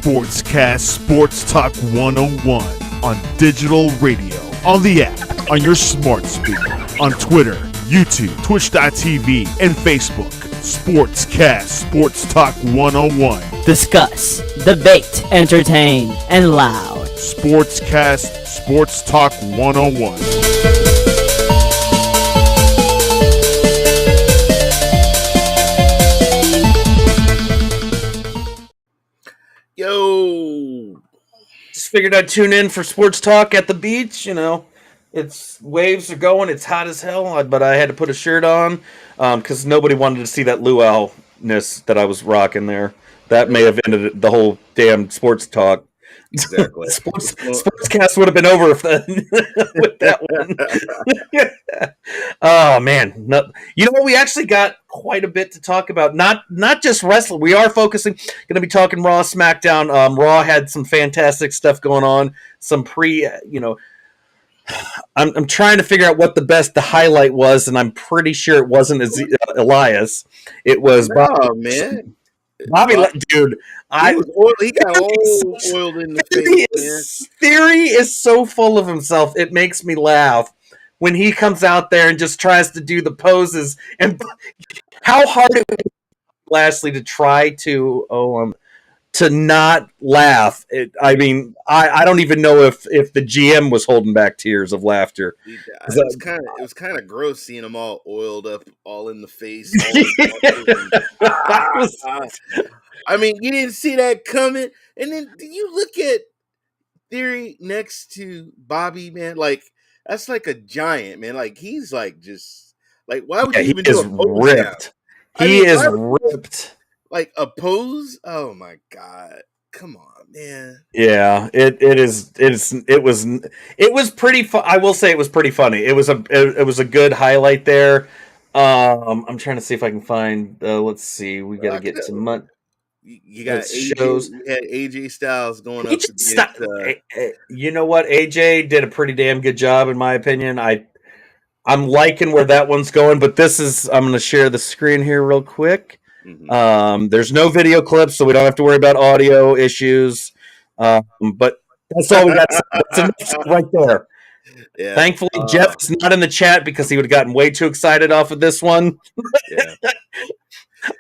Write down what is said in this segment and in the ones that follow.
Sportscast Sports Talk 101 on digital radio, on the app, on your smart speaker, on Twitter, YouTube, Twitch.tv, and Facebook. Sportscast Sports Talk 101. Discuss, debate, entertain, and loud. Sportscast Sports Talk 101. Yo, just figured I'd tune in for sports talk at the beach. You know, it's waves are going. It's hot as hell, but I had to put a shirt on because nobody wanted to see that luau-ness that I was rocking there. That may have ended the whole damn sports talk. Exactly. Sportscast would have been over if with that one. Oh man, no, you know what? We actually got quite a bit to talk about. Not just wrestling. We are focusing. Going to be talking Raw Smackdown. Raw had some fantastic stuff going on. Some I'm trying to figure out what the highlight was, and I'm pretty sure it wasn't Elias. It was Bobby, dude. He got all oiled in the face. Theory is so full of himself. It makes me laugh when he comes out there and just tries to do the poses. And how hard it was for Lashley to try to not laugh. I don't even know if the GM was holding back tears of laughter. It was kind of gross seeing them all oiled up, all in the face. I mean, you didn't see that coming. And then you look at Theory next to Bobby, man. Like, that's like a giant, man. Like, he's like just like, why would you even do a pose ripped? Now? He is ripped. Like a pose? Oh my god! Come on, man. Yeah, it was pretty fun. I will say it was pretty funny. It was a good highlight there. I'm trying to see if I can find. Let's see. We got to get some money. You got AJ, you had AJ Styles going up against. You know what? AJ did a pretty damn good job, in my opinion. I'm liking where that one's going, but I'm going to share the screen here real quick. Mm-hmm. There's no video clips, so we don't have to worry about audio issues. But that's all we got. That's enough right there. Yeah. Thankfully, Jeff is not in the chat because he would have gotten way too excited off of this one. Yeah.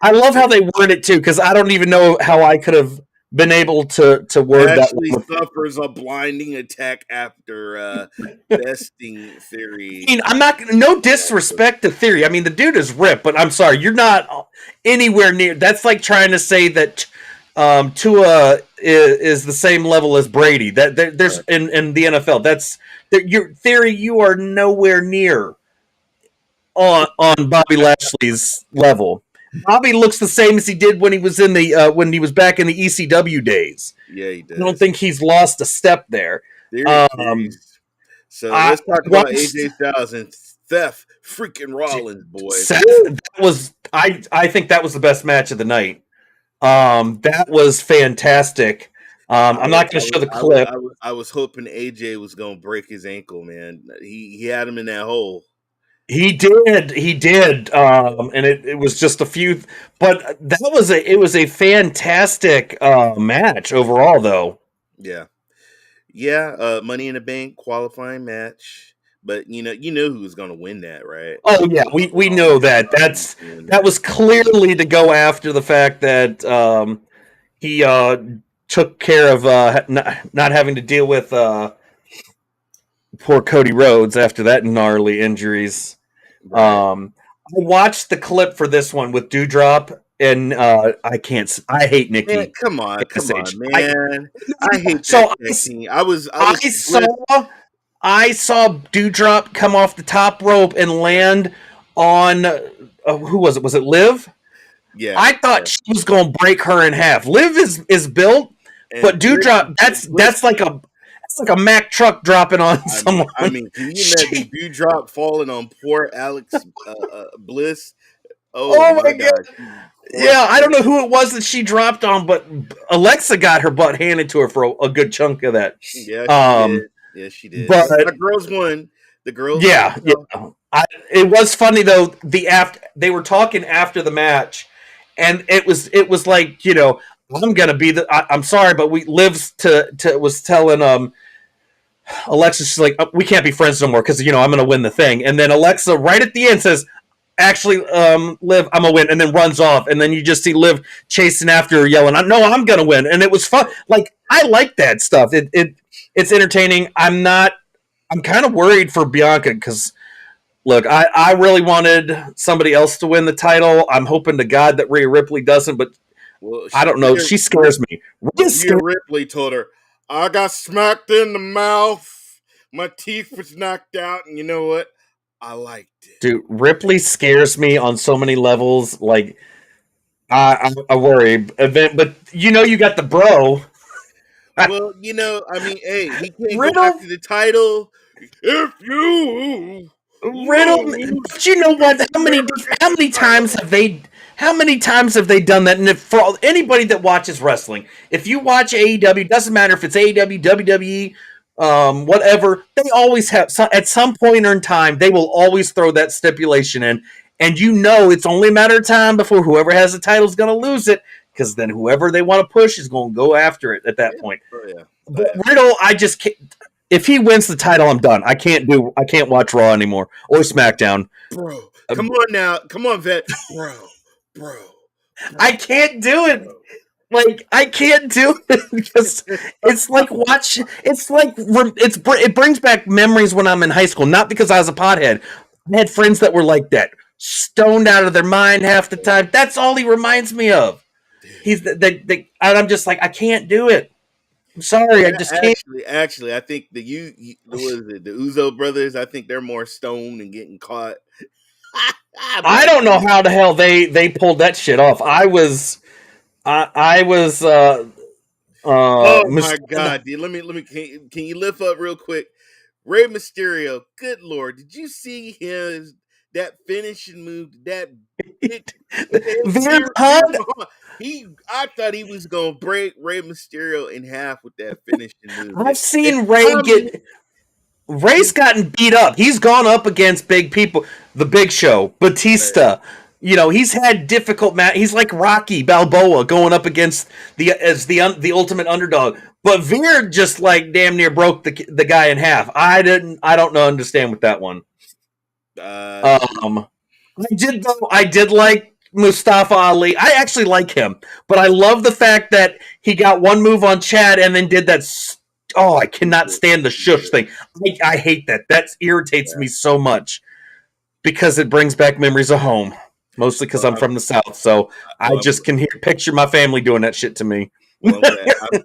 I love how they word it too, because I don't even know how I could have been able to word that. Actually suffers a blinding attack after besting Theory. I mean, I'm not no disrespect to Theory. I mean, the dude is ripped, but I'm sorry, you're not anywhere near. That's like trying to say that Tua is the same level as Brady. That there's in the NFL. That's your Theory. You are nowhere near on Bobby Lashley's level. Bobby looks the same as he did when he was when he was back in the ECW days. Yeah, he does. I don't think he's lost a step there. So let's talk about AJ Styles and Seth freaking Rollins, boy. I think that was the best match of the night. That was fantastic. I'm not going to show the clip. I was hoping AJ was going to break his ankle, man. He had him in that hole. He did, and it was just a few, but it was a fantastic match overall, though. Yeah. Money in the Bank qualifying match, but you know who was going to win that, right? Oh yeah, we know that. That was clearly to go after the fact that he took care of not having to deal with poor Cody Rhodes after that gnarly injuries. I watched the clip for this one with Dewdrop, and I hate Nikki. Man, come on, man. I hate that. I saw Dewdrop come off the top rope and land on who was it? Was it Liv? Yeah. I thought she was going to break her in half. Liv is built, but Dewdrop that's like a Mack truck dropping on someone. I mean, can you imagine Dewdrop falling on poor Alex Bliss? Oh my God. Yeah, I don't know who it was that she dropped on, but Alexa got her butt handed to her for a good chunk of that. Yeah, she did. But the girls won. The girls. Yeah. It was funny though. They were talking after the match, and it was like, I'm gonna be the. I'm sorry, but we lives to was telling Alexa, she's like, we can't be friends no more because I'm gonna win the thing. And then Alexa, right at the end, says, "Actually, Liv, I'm gonna win," and then runs off. And then you just see Liv chasing after her, yelling, "No, I'm gonna win!" And it was fun. Like I like that stuff. It's entertaining. I'm kind of worried for Bianca because. Look, I really wanted somebody else to win the title. I'm hoping to God that Rhea Ripley doesn't, but I don't know. She scares me. Rhea Ripley told her, "I got smacked in the mouth. My teeth was knocked out, and you know what? I liked it." Dude, Ripley scares me on so many levels. Like, I worry. But you got the bro. Well, I mean, hey, he can't go after the title. If you Riddle, but you know what? How many times have they done that? And for anybody that watches wrestling, if you watch AEW, doesn't matter if it's AEW, WWE, whatever, they always have at some point in time they will always throw that stipulation in, and it's only a matter of time before whoever has the title is going to lose it, because then whoever they want to push is going to go after it at that point. Oh, yeah. But Riddle, I just can't. If he wins the title, I'm done. I can't watch Raw anymore or SmackDown. Bro, come on now. Come on, vet. Bro. I can't do it. Like, I can't do it because it's like it brings back memories when I'm in high school. Not because I was a pothead. I had friends that were like that, stoned out of their mind half the time. That's all he reminds me of. He's and I'm just like, I can't do it. I'm sorry, I just can't. Actually, I think the Uzo brothers. I think they're more stoned and getting caught. I don't know how the hell they pulled that shit off. I was. Oh my god, dude! Let me. Can you lift up real quick? Rey Mysterio. Good lord, did you see that finishing move? That I thought he was gonna break Rey Mysterio in half with that finishing move. I've seen Ray's gotten beat up. He's gone up against big people. The Big Show, Batista. Right. He's had difficult match. He's like Rocky Balboa going up against the ultimate underdog. But Veer just like damn near broke the guy in half. I don't understand with that one. I did like Mustafa Ali. I actually like him, but I love the fact that he got one move on Chad and then did that. Oh, I cannot stand the shush thing. I hate that. That irritates me so much because it brings back memories of home. Mostly because I'm from the South, so I just can picture my family doing that shit to me. Well,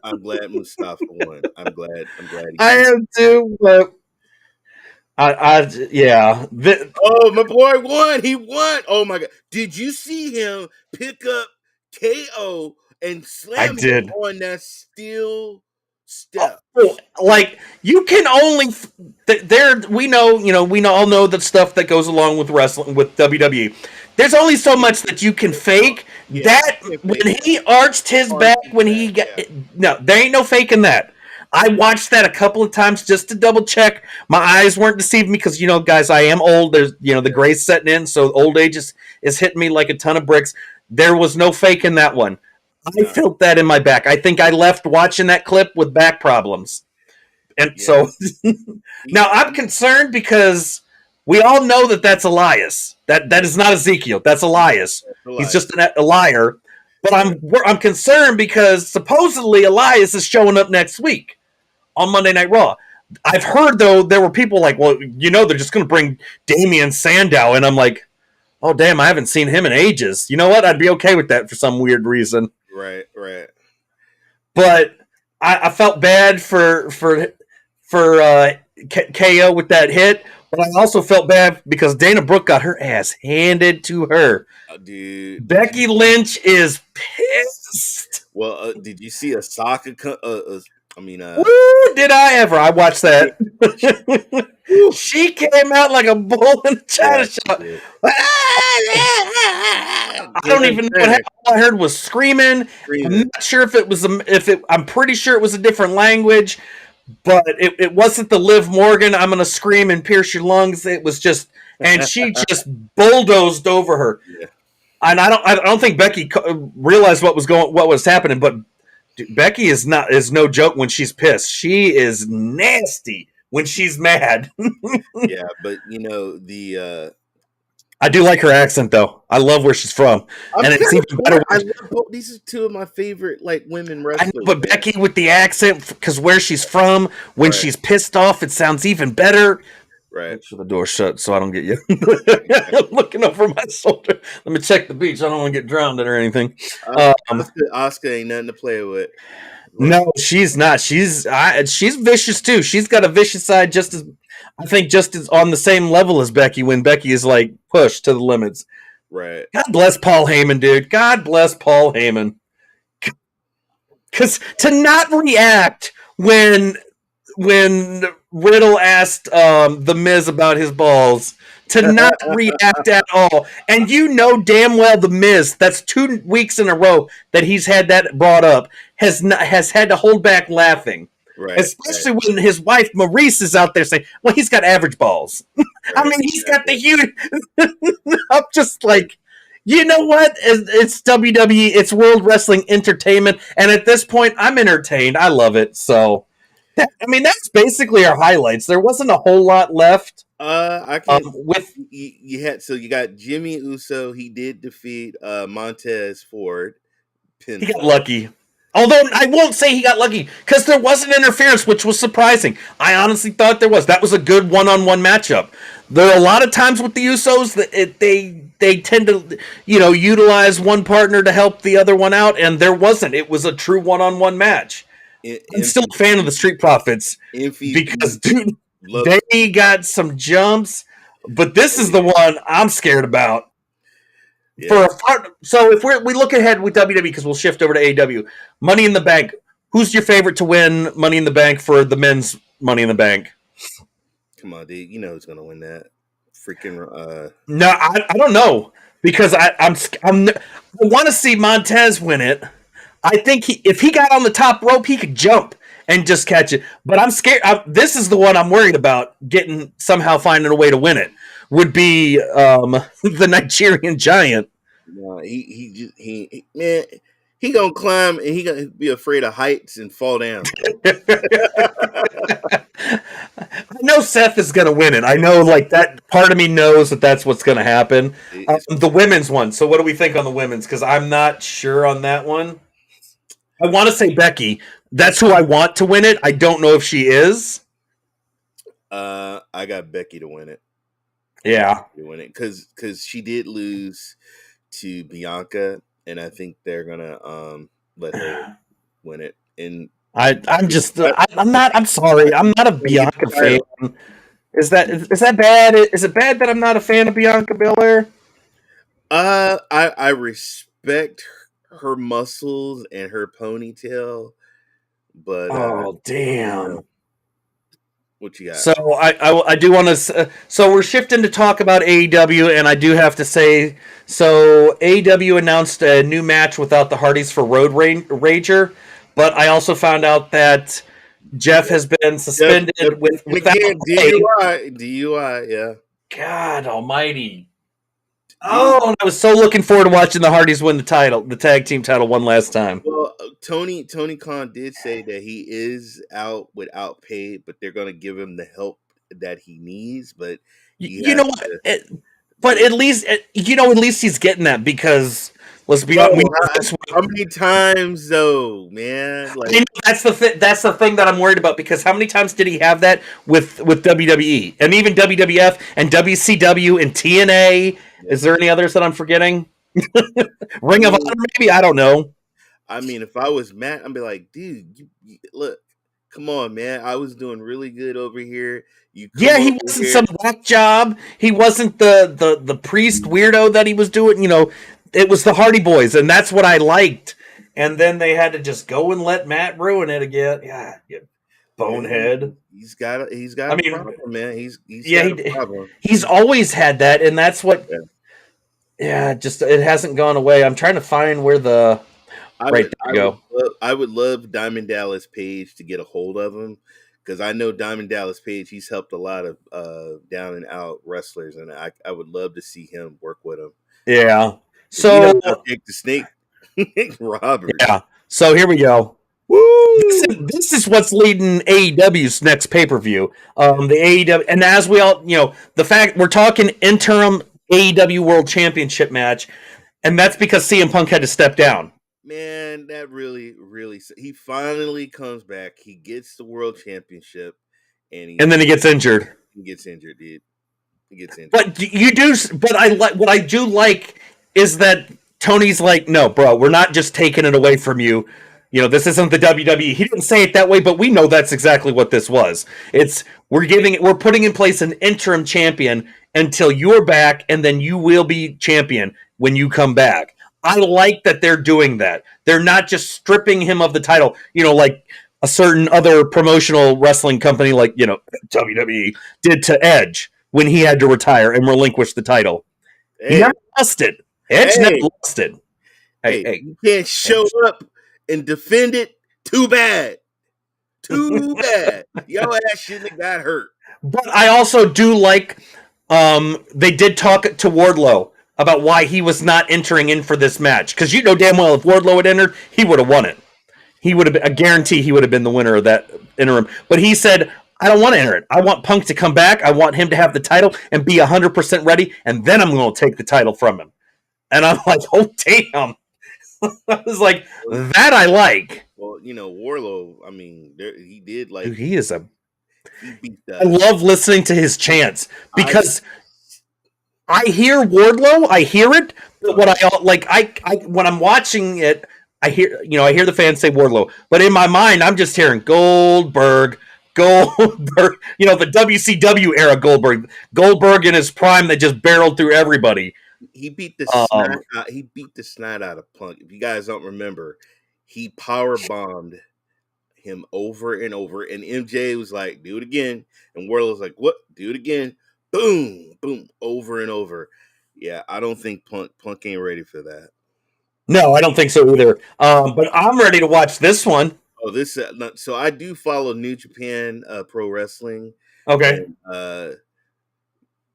I'm glad Mustafa won. I'm glad. I am too, but yeah. Oh, my boy won. He won. Oh my god! Did you see him pick up KO and slam him on that steel step? Oh, like you can only we all know the stuff that goes along with wrestling with WWE. There's only so much that you can fake. When he arched his back when he got no, there ain't no faking that. I watched that a couple of times just to double check my eyes weren't deceiving me because guys, I am old. There's the gray's setting in, so old age is hitting me like a ton of bricks. There was no faking that one. I felt that in my back. I think I left watching that clip with back problems. And so now I'm concerned because we all know that that's Elias. That is not Ezekiel. That's Elias. He's just a liar. But I'm concerned because supposedly Elias is showing up next week on Monday Night Raw. I've heard, though, there were people like, well, they're just going to bring Damian Sandow. And I'm like, oh, damn, I haven't seen him in ages. You know what? I'd be okay with that for some weird reason. Right. But I felt bad for KO with that hit, but I also felt bad because Dana Brooke got her ass handed to her. Dude, Becky Lynch is pissed. Well, did you see Osaka? Did I ever? I watched that. She came out like a bull in a china shop. I don't even know what happened. All I heard was screaming. I'm not sure if it was I'm pretty sure it was a different language, but it wasn't the Liv Morgan. I'm gonna scream and pierce your lungs. It was just, and she just bulldozed over her. Yeah. and I don't think Becky realized what was happening, but dude, Becky is no joke when she's pissed. She is nasty when she's mad. Yeah, but I do like her accent though. I love where she's from, I'm and kind it's of even better. I love both. These are two of my favorite women I know, wrestlers. but Man. Becky with the accent, because where she's from, when she's pissed off, it sounds even better. Right. Make sure the door's shut so I don't get you. I'm looking over my shoulder. Let me check the beach. I don't want to get drowned in or anything. Oscar ain't nothing to play with. No, she's not. She's vicious too. She's got a vicious side just as on the same level as Becky when Becky is like pushed to the limits. Right. God bless Paul Heyman, dude. God bless Paul Heyman. Because to not react when Riddle asked the Miz about his balls, to not react at all, and you know damn well the Miz, that's 2 weeks in a row that he's had that brought up, has had to hold back laughing, especially when his wife Maurice is out there saying, "Well, he's got average balls." I mean, he's got the huge. I'm just like, you know what? It's WWE. It's World Wrestling Entertainment, and at this point, I'm entertained. I love it. So, that's basically our highlights. There wasn't a whole lot left. I can you got Jimmy Uso. He did defeat Montez Ford. He got lucky. Although I won't say he got lucky because there wasn't interference, which was surprising. I honestly thought there was. That was a good one-on-one matchup. There are a lot of times with the Usos that they tend to utilize one partner to help the other one out, and there wasn't. It was a true one-on-one match. I'm still a fan of the Street Profits because, dude, they got some jumps, but this is the one I'm scared about. Yeah. So if we look ahead with WWE, because we'll shift over to AEW, Money in the Bank. Who's your favorite to win Money in the Bank for the men's Money in the Bank? Come on, dude. You know who's gonna win that? Freaking. No, I don't know because I want to see Montez win it. I think if he got on the top rope, he could jump and just catch it. But I'm scared. This is the one I'm worried about somehow finding a way to win it. Would be the Nigerian Giant. No, he gonna climb and he gonna be afraid of heights and fall down. I know Seth is gonna win it. I know, like, that part of me knows that that's what's gonna happen. The women's one. So what do we think on the women's? Because I'm not sure on that one. I want to say Becky. That's who I want to win it. I don't know if she is. I got Becky to win it. Yeah, to win it because she did lose to Bianca, and I think they're gonna let her win it. And I'm sorry, I'm not a Bianca fan. Is that bad? Is it bad that I'm not a fan of Bianca Belair? I respect her muscles and her ponytail, but damn. What you got? So I do want to. So we're shifting to talk about AEW, and I do have to say, so AEW announced a new match without the Hardys for Road Rager, but I also found out that Jeff has been suspended without DUI. Yeah. God Almighty. Oh, and I was so looking forward to watching the Hardys win the tag team title one last time. Well, Tony Khan did say that he is out without pay, but they're going to give him the help that he needs. But you know what? But at least he's getting that because let's be honest. How many times though, man? Like, that's the thing that I'm worried about because how many times did he have that with WWE and even WWF and WCW and TNA? Is there any others that I'm forgetting? Ring of Honor, maybe? I don't know. I mean, if I was Matt, I'd be like, dude, you look, come on, man. I was doing really good over here. He wasn't some whack job. He wasn't the priest weirdo that he was doing. It was the Hardy Boys, and that's what I liked. And then they had to just go and let Matt ruin it again. Yeah, bonehead. He's got a problem, man. He's always had that, and that's what. Yeah, just it hasn't gone away. I'm trying to find where the. I would love Diamond Dallas Page to get a hold of him because I know Diamond Dallas Page. He's helped a lot of down and out wrestlers, and I would love to see him work with him. Yeah, He knows So how to take the snake. Robert. yeah. So here we go. Woo! This is what's leading AEW's next pay-per-view. The AEW, and as we all, the fact we're talking interim AEW World Championship match, and that's because CM Punk had to step down. Man, that really, he finally comes back. He gets the world championship, and then he gets injured. He gets injured, dude. He gets injured. But you do. But what I do like is that Tony's like, no, bro, we're not just taking it away from you. This isn't the WWE. He didn't say it that way, but we know that's exactly what this was. We're putting in place an interim champion until you're back, and then you will be champion when you come back. I like that they're doing that. They're not just stripping him of the title, like a certain other promotional wrestling company like, WWE did to Edge when he had to retire and relinquish the title. He never lost it. Edge never lost it. Hey, you can't show up and defend it. Too bad. Too bad. Your ass shouldn't have got hurt. But I also do like they did talk to Wardlow about why he was not entering in for this match. Because you know damn well if Wardlow had entered, he would have won it. He would have been, I guarantee he would have been the winner of that interim. But he said, I don't want to enter it. I want Punk to come back. I want him to have the title and be 100% ready. And then I'm going to take the title from him. And I'm like, oh, damn. I was like, that I like. Well, Wardlow, I mean, he did like... Dude, he beat that. I love listening to his chants because I hear Wardlow, I hear it, but when I'm watching it, I hear the fans say Wardlow, but in my mind, I'm just hearing Goldberg, the WCW era Goldberg in his prime that just barreled through everybody. He beat the snot out of Punk. If you guys don't remember, he power bombed him over and over, and MJ was like, "Do it again," and Wardlow was like, "What? Do it again?" Boom, boom, over and over. Yeah, I don't think Punk ain't ready for that. No, I don't think so either. But I'm ready to watch this one. Oh, so I do follow New Japan Pro Wrestling. Okay. And,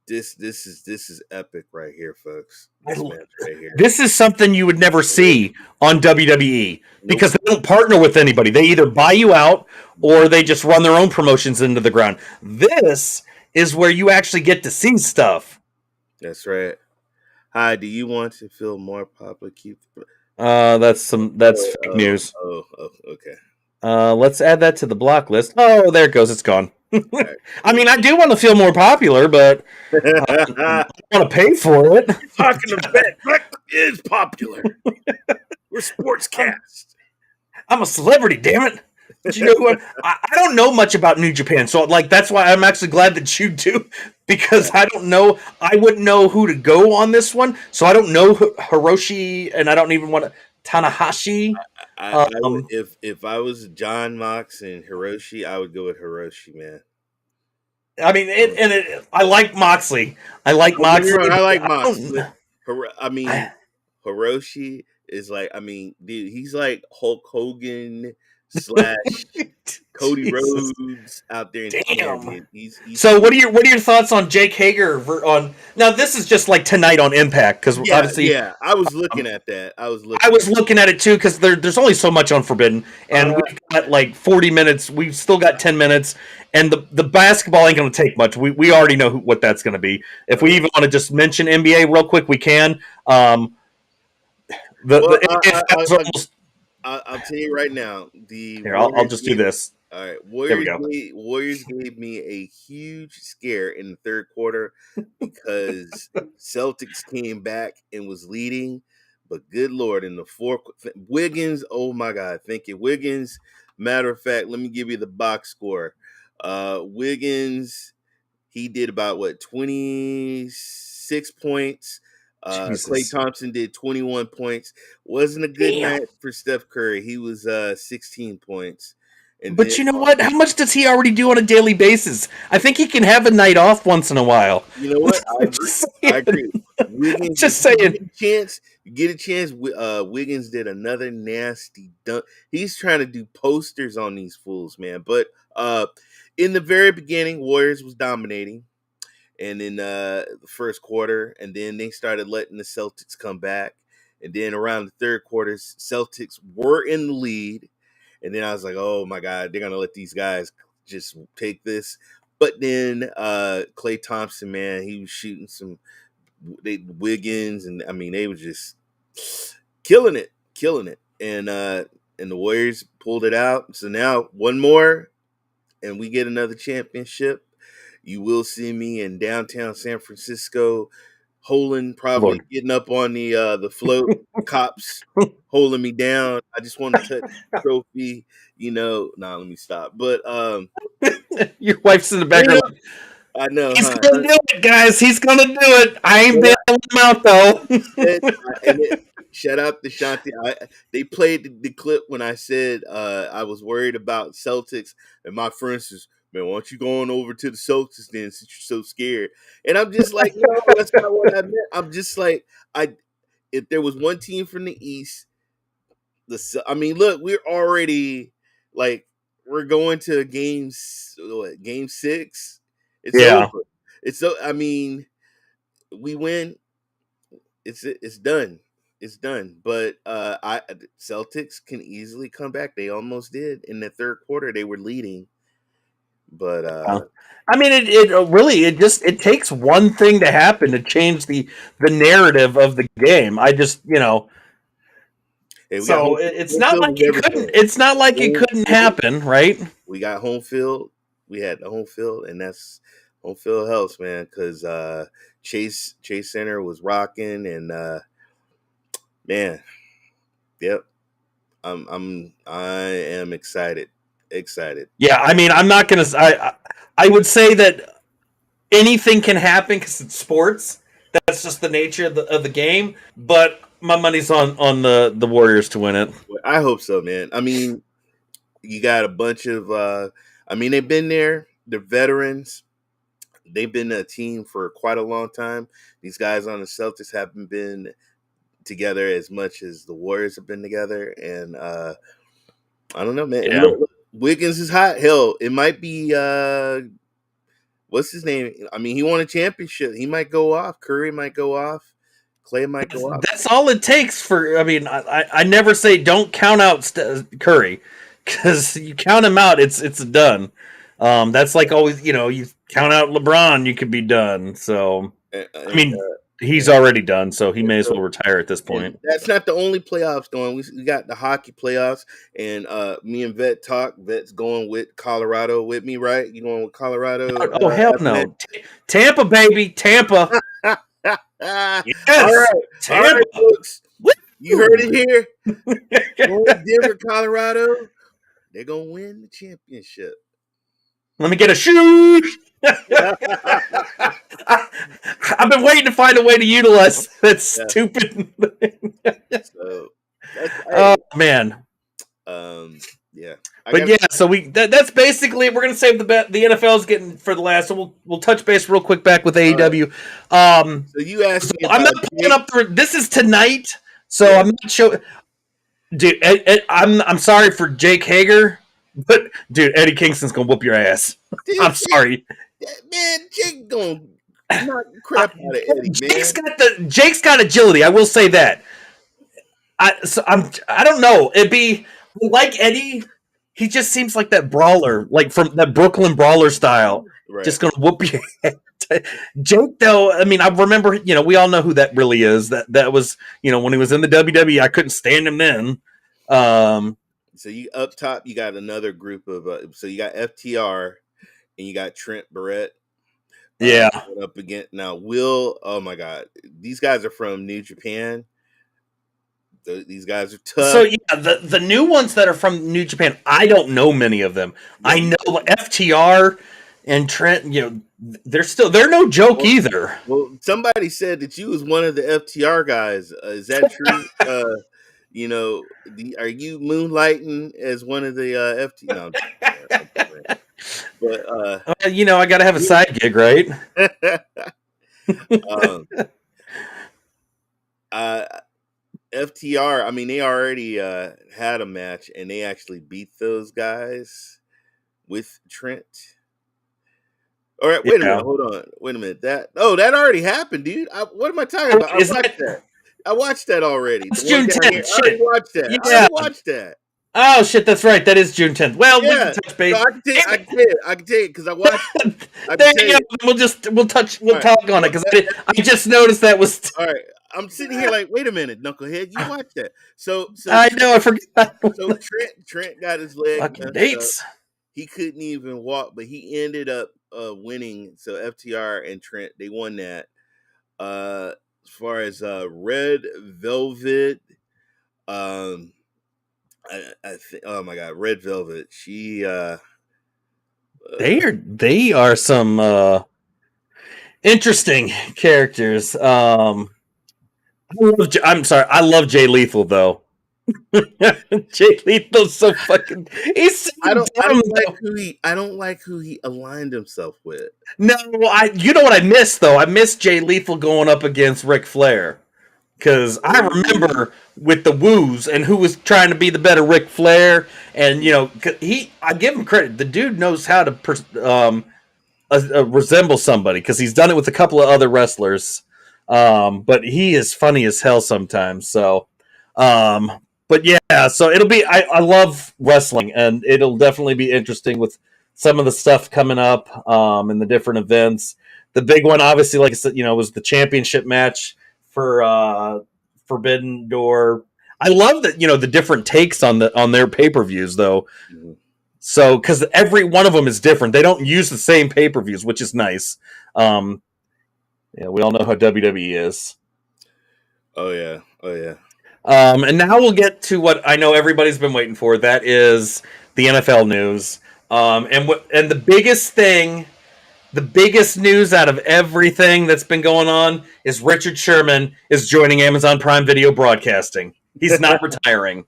this is epic right here, folks. This match right here. This is something you would never see on WWE because they don't partner with anybody. They either buy you out or they just run their own promotions into the ground. This is where you actually get to see stuff. That's right. Hi, do you want to feel more popular? That's fake news. Oh, okay. Let's add that to the block list. Oh, there it goes. It's gone. I mean, I do want to feel more popular, but I want to pay for it. Talking about is popular. We're Sportscast. I'm a celebrity, damn it. But you know what? I don't know much about New Japan, so that's why I'm actually glad that you do, because I don't know. I wouldn't know who to go on this one, so I don't know Hiroshi, and I don't even want to Tanahashi. If I was John Mox and Hiroshi, I would go with Hiroshi, man. I mean, I like Moxley. I like Moxley. I like Moxley. I mean, Hiroshi is like, dude, he's like Hulk Hogan / Cody Rhodes out there in Japan. So what are your thoughts on Jake Hager now? This is just like tonight on Impact because obviously I was looking at that. I was looking at it too because there's only so much on Forbidden, and we've got like 40 minutes. We've still got 10 minutes, and the basketball ain't going to take much. We already know what that's going to be. If we even want to just mention NBA real quick, we can. I'll tell you right now. I'll just do this. All right, Warriors gave me a huge scare in the third quarter because Celtics came back and was leading, but good Lord, in the fourth, Wiggins, oh my God, thank you, Wiggins. Matter of fact, let me give you the box score. Wiggins, he did about 26 points. Klay Thompson did 21 points. Wasn't a good night for Steph Curry. He was 16 points. But you know what? How much does he already do on a daily basis? I think he can have a night off once in a while. You know what? I agree. Wiggins, just saying. Get a chance. Wiggins did another nasty dunk. He's trying to do posters on these fools, man. But in the very beginning, Warriors was dominating. And in the first quarter, and then they started letting the Celtics come back. And then around the third quarter, Celtics were in the lead. And then I was like, oh my God, they're gonna let these guys just take this. But then Klay Thompson, man, he was shooting some Wiggins, and I mean they were just killing it. And the Warriors pulled it out. So now one more, and we get another championship. You will see me in downtown San Francisco, probably getting up on the float, cops holding me down. I just want to touch the trophy, Nah, let me stop. But your wife's in the background. I know. He's gonna do it, guys. He's gonna do it. I ain't bailing him out though. Shout out to Shanti. They played the clip when I said I was worried about Celtics, and my friend says, "Man, why don't you going over to the Celtics then, since you're so scared?" And I'm just like, no, that's not what I meant. I'm just like, if there was one team from the East, look, we're already like we're going to game 6. It's over. We win. It's done. It's done. But Celtics can easily come back. They almost did in the third quarter. They were leading. But it takes one thing to happen to change the narrative of the game. It's not like it couldn't. It's not like it couldn't happen, right? We got home field. We had the home field, and that's home field helps, man. Because Chase Center was rocking, and man, yep. I am excited. Yeah, I mean, I'm not gonna. I would say that anything can happen because it's sports. That's just the nature of the game. But my money's on the Warriors to win it. I hope so, man. I mean, you got a bunch of. They've been there. They're veterans. They've been a team for quite a long time. These guys on the Celtics haven't been together as much as the Warriors have been together, and I don't know, man. Yeah. Look, Wiggins is hot. Hell, it might be what's his name? I mean, he won a championship. He might go off. Curry might go off. Clay might go off. That's all it takes for. I mean, I never say don't count out Curry, because you count him out, it's done. That's like always, you count out LeBron, you could be done. So I mean, he's already done, so he may as well retire at this point. That's not the only playoffs going. We got the hockey playoffs, and me and Vet talk. Vet's going with Colorado with me, right? You going with Colorado? Oh hell no, Tampa baby, Tampa. Yes, all right, Tampa. All right, folks. You heard it here. Denver, Colorado. They're gonna win the championship. Let me get a shoot. I've been waiting to find a way to utilize that stupid thing. Oh man. Yeah. So that's basically it. We're gonna save the NFL's getting for the last. So we'll touch base real quick back with AEW. So you asked me. I'm not pulling up this is tonight, so I'm not sure. Dude, I'm sorry for Jake Hager, but dude, Eddie Kingston's gonna whoop your ass. Dude, I'm sorry, man. Jake gonna knock crap out of Eddie. Jake's got agility. I will say that. I don't know. It'd be like Eddie. He just seems like that brawler, like from that Brooklyn brawler style. Right. Just gonna whoop your head. Jake, though, I mean, I remember, we all know who that really is. That was, when he was in the WWE, I couldn't stand him then. So you up top, you got another group of. So you got FTR, and you got Trent Barrett. Yeah. Up again now, Will. Oh my God, these guys are from New Japan. These guys are tough. So yeah, the new ones that are from New Japan, I don't know many of them. I know FTR and Trent. They're no joke either. Well, somebody said that you was one of the FTR guys. Is that true? Are you moonlighting as one of the FTR? No, but I got to have a side gig, right? FTR, I mean, they already had a match, and they actually beat those guys with Trent. All right, wait a minute, hold on. Wait a minute. That already happened, dude. What am I talking about? I watched that already. It's The one June down 10th. here. I Shit. already watched that. Yeah. I already watched that. Oh shit, that's right. That is June 10th. Well, we Yeah. can touch base. So I can tell you because I watched. I There can tell you you. go. We'll talk on it because All I just noticed that was. right. I'm sitting here like, wait a minute, knucklehead, you watched that? So I know. I forgot. So Trent got his leg Fucking messed dates. up. He couldn't even walk, but he ended up winning. So FTR and Trent, they won that. As far as Red Velvet, I think. Oh my God, Red Velvet. She. They are some interesting characters. I love Jay Lethal though. Jay Lethal's so fucking. He's so I don't dumb, like who he aligned himself with. No, you know what I missed though? I missed Jay Lethal going up against Ric Flair. Because I remember with the woos and who was trying to be the better Ric Flair, and I give him credit. The dude knows how to resemble somebody because he's done it with a couple of other wrestlers. But he is funny as hell sometimes. So, but yeah, so it'll be. I love wrestling, and it'll definitely be interesting with some of the stuff coming up in the different events. The big one, obviously, like I said, was the championship match for Forbidden Door. I love that the different takes on their pay-per-views though. Mm-hmm. So because every one of them is different, they don't use the same pay-per-views, which is nice. Yeah, we all know how WWE is. Oh yeah. And now we'll get to what I know everybody's been waiting for. That is the NFL news. And the biggest thing. The biggest news out of everything that's been going on is Richard Sherman is joining Amazon Prime Video Broadcasting. He's not retiring.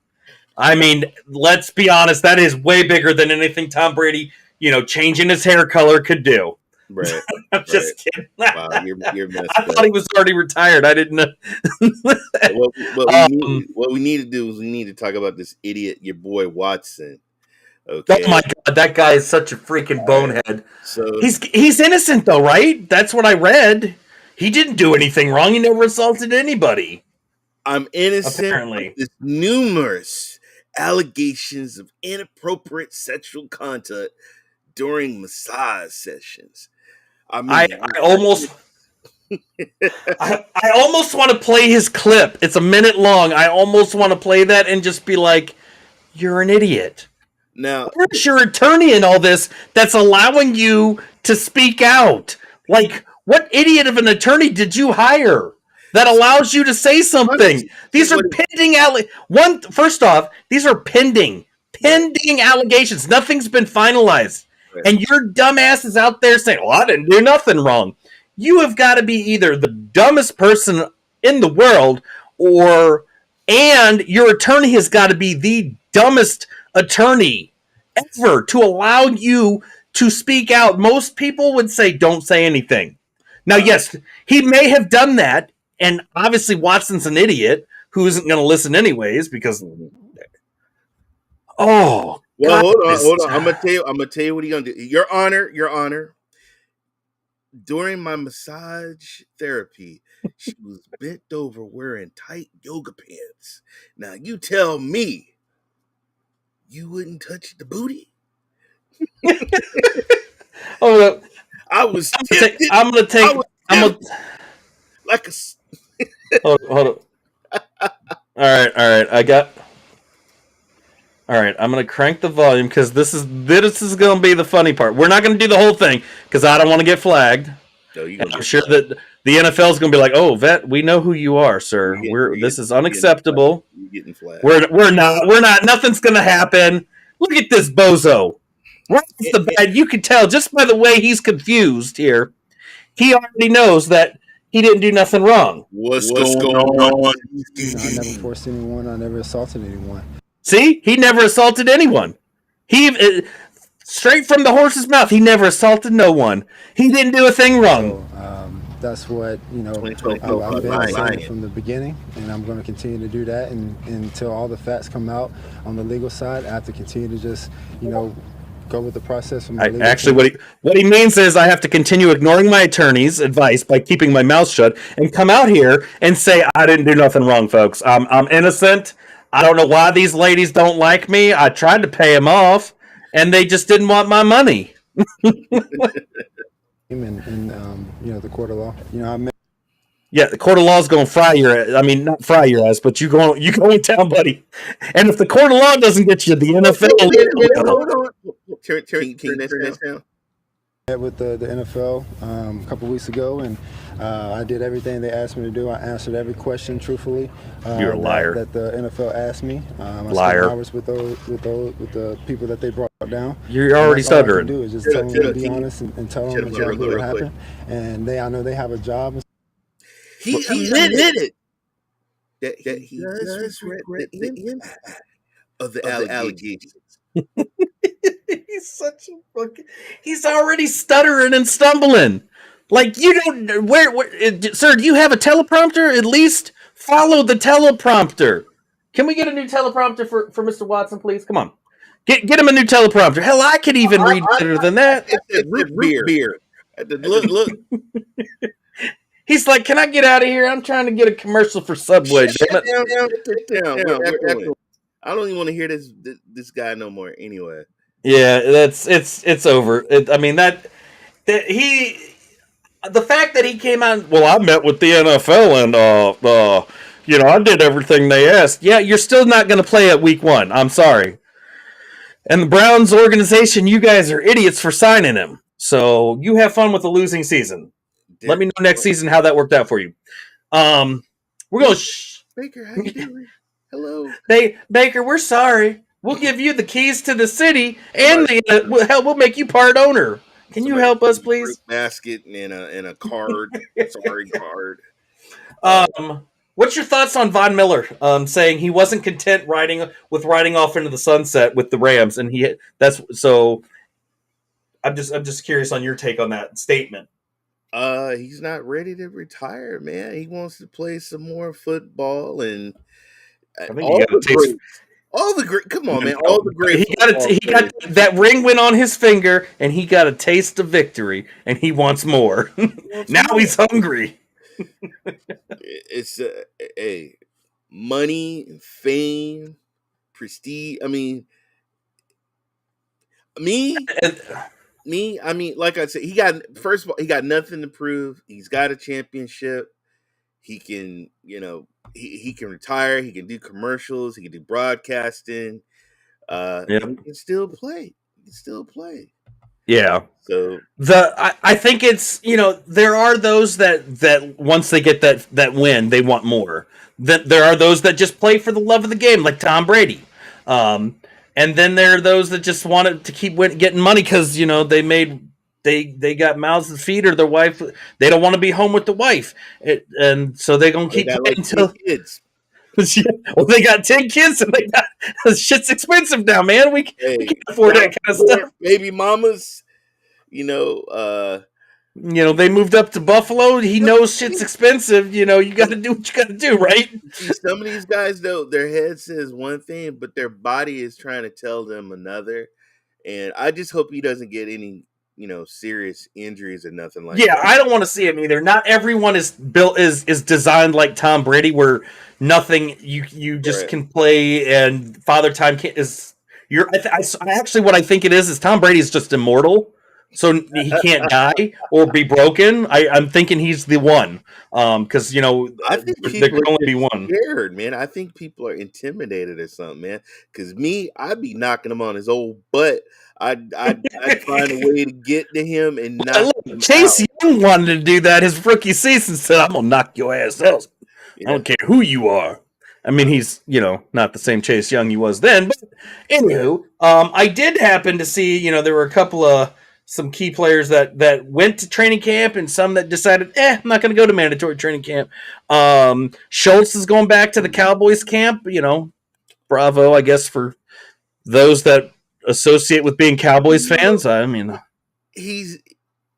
I mean, let's be honest, that is way bigger than anything Tom Brady, changing his hair color could do. Right. I'm just kidding. Wow, you're messed I thought he was already retired. I didn't know. What we need to do is we need to talk about this idiot, your boy Watson. Okay. Oh my God, that guy is such a freaking bonehead. So he's innocent though, right? That's what I read. He didn't do anything wrong. He never assaulted anybody. I'm innocent. Apparently, there's numerous allegations of inappropriate sexual conduct during massage sessions. I mean, I almost want to play his clip. It's a minute long. I almost want to play that and just be like, "You're an idiot." Now, where's your attorney in all this that's allowing you to speak out? Like, what idiot of an attorney did you hire that allows you to say something? These are pending first off, these are pending allegations. Nothing's been finalized. Right. And your dumbass is out there saying, "Well, I didn't do nothing wrong." You have got to be either the dumbest person in the world and your attorney has got to be the dumbest attorney ever to allow you to speak out. Most people would say don't say anything. Now, yes, he may have done that, and obviously Watson's an idiot who isn't going to listen anyways because hold on. I'm gonna tell you what he's gonna do. Your Honor. During my massage therapy, she was bent over wearing tight yoga pants. Now you tell me you wouldn't touch the booty? Oh, I was. I'm gonna take. Like a. Hold on. All right. All right. I'm gonna crank the volume because this is gonna be the funny part. We're not gonna do the whole thing because I don't want to get flagged. No, I'm sure that the NFL is gonna be like, "Oh, vet, we know who you are, sir. This is unacceptable. You're getting flagged. We're not. Nothing's gonna happen. Look at this bozo. Right off the bat, you can tell just by the way he's confused here. He already knows that he didn't do nothing wrong. What's going on? I never forced anyone. I never assaulted anyone. See, he never assaulted anyone. Straight from the horse's mouth, he never assaulted no one. He didn't do a thing wrong. So, that's what I've been saying from the beginning, and I'm going to continue to do that. And until all the facts come out on the legal side, I have to continue to just go with the process from the legal Actually, what he means is I have to continue ignoring my attorney's advice by keeping my mouth shut and come out here and say I didn't do nothing wrong, folks. I'm innocent. I don't know why these ladies don't like me. I tried to pay them off, and they just didn't want my money. and the court of law. Yeah, the court of law is going to fry your. I mean, not fry your ass, but you going down, buddy. And if the court of law doesn't get you, the NFL. Hold on. Turn this down. Met with the NFL a couple weeks ago, and I did everything they asked me to do. I answered every question truthfully. You're a liar. That the NFL asked me. I liar. spent hours with the people that they brought down. You're already stuttering. All I can do is just tell them to be honest and tell them exactly what happened. And I know they have a job. He admitted that he does regret the impact of the allegations. He's such a fucking. He's already stuttering and stumbling. Like you don't. Where sir? Do you have a teleprompter? At least follow the teleprompter. Can we get a new teleprompter for Mr. Watson, please? Come on, get him a new teleprompter. Hell, I could even read better than that. It's root beer. Look. He's like, can I get out of here? I'm trying to get a commercial for Subway. Down. I don't even want to hear this guy no more. Anyway. Yeah, it's over. The fact that he came out. Well, I met with the NFL and I did everything they asked. Yeah, you're still not going to play at week 1. I'm sorry. And the Browns organization, you guys are idiots for signing him. So you have fun with the losing season. Let me know next season how that worked out for you. We're going. Baker, how you doing? Hello. Baker, we're sorry. We'll give you the keys to the city, and we'll make you part owner. Can you help us, please? Basket and a card. Sorry, card. What's your thoughts on Von Miller saying he wasn't content riding off into the sunset with the Rams, and I'm just curious on your take on that statement. He's not ready to retire, man. He wants to play some more football, and all the great. Come on, man! All the great. He got that ring went on his finger, and he got a taste of victory, and he wants more. He's hungry. It's money, fame, prestige. I mean, like I said, he got nothing to prove. He's got a championship. He can, he can retire. He can do commercials. He can do broadcasting. He can still play. Yeah. So I think it's there are those that once they get that win, they want more. There are those that just play for the love of the game, like Tom Brady. And then there are those that just wanted to keep getting money because they got mouths to feed or their wife. They don't want to be home with the wife, and so they're gonna keep playing until kids. Well, they got 10 kids, and they got shit's expensive now, man. We can't afford that kind of stuff. Baby mamas, they moved up to Buffalo. He knows shit's expensive. You got to do what you got to do, right? Some of these guys, though, their head says one thing, but their body is trying to tell them another. And I just hope he doesn't get any, serious injuries or nothing like that. Yeah, I don't want to see him either. Not everyone is designed like Tom Brady, where nothing you just can play and Father Time is. Actually, what I think it is Tom Brady is just immortal. So he can't die or be broken. I'm thinking he's the one, because I think there can only be one. Scared, man. I think people are intimidated or something, man. Because I'd be knocking him on his old butt. I'd find a way to get to him and knock him Chase out. Young wanted to do that his rookie season. Said, "I'm gonna knock your ass out. I don't care who you are." I mean, he's not the same Chase Young he was then. But anywho, I did happen to see there were a couple of some key players that went to training camp and some that decided, I'm not going to go to mandatory training camp. Schultz is going back to the Cowboys camp. Bravo, I guess, for those that associate with being Cowboys fans. I mean, is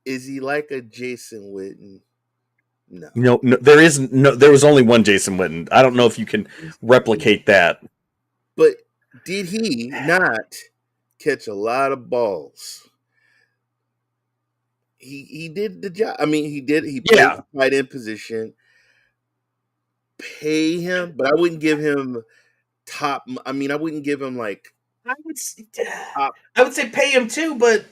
he like a Jason Witten? No, there was only one Jason Witten. I don't know if you can replicate that. But did he not catch a lot of balls. He did the job. I mean, he did. He played the tight end position. Pay him, but I wouldn't give him top. I mean, I wouldn't give him like. I would say pay him too, but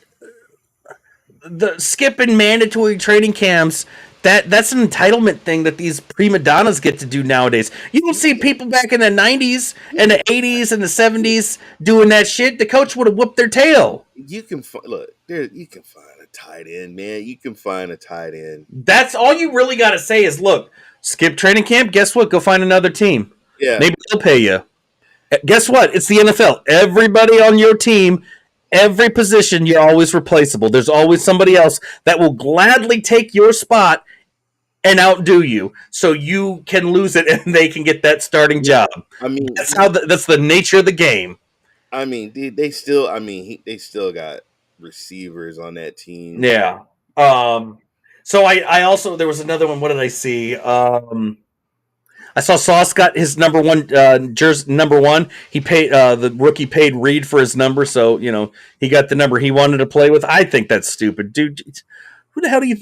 the skipping mandatory training camps. That's an entitlement thing that these prima donnas get to do nowadays. You don't see people back in the 90s and the 80s and the 70s doing that shit. The coach would have whooped their tail. You can look there. You can find a tight end, man. You can find a tight end. That's all you really got to say is, look, skip training camp. Guess what? Go find another team. Yeah, maybe they'll pay you. Guess what? It's the NFL. Everybody on your team, every position, you're always replaceable. There's always somebody else that will gladly take your spot and outdo you, so you can lose it and they can get that starting job. I mean, that's the nature of the game. I mean, they still got receivers on that team. Yeah. So I also, there was another one. What did I see? I saw Sauce got his number one jersey. Number one, he paid the rookie paid Reed for his number, so he got the number he wanted to play with. I think that's stupid, dude. Who the hell do you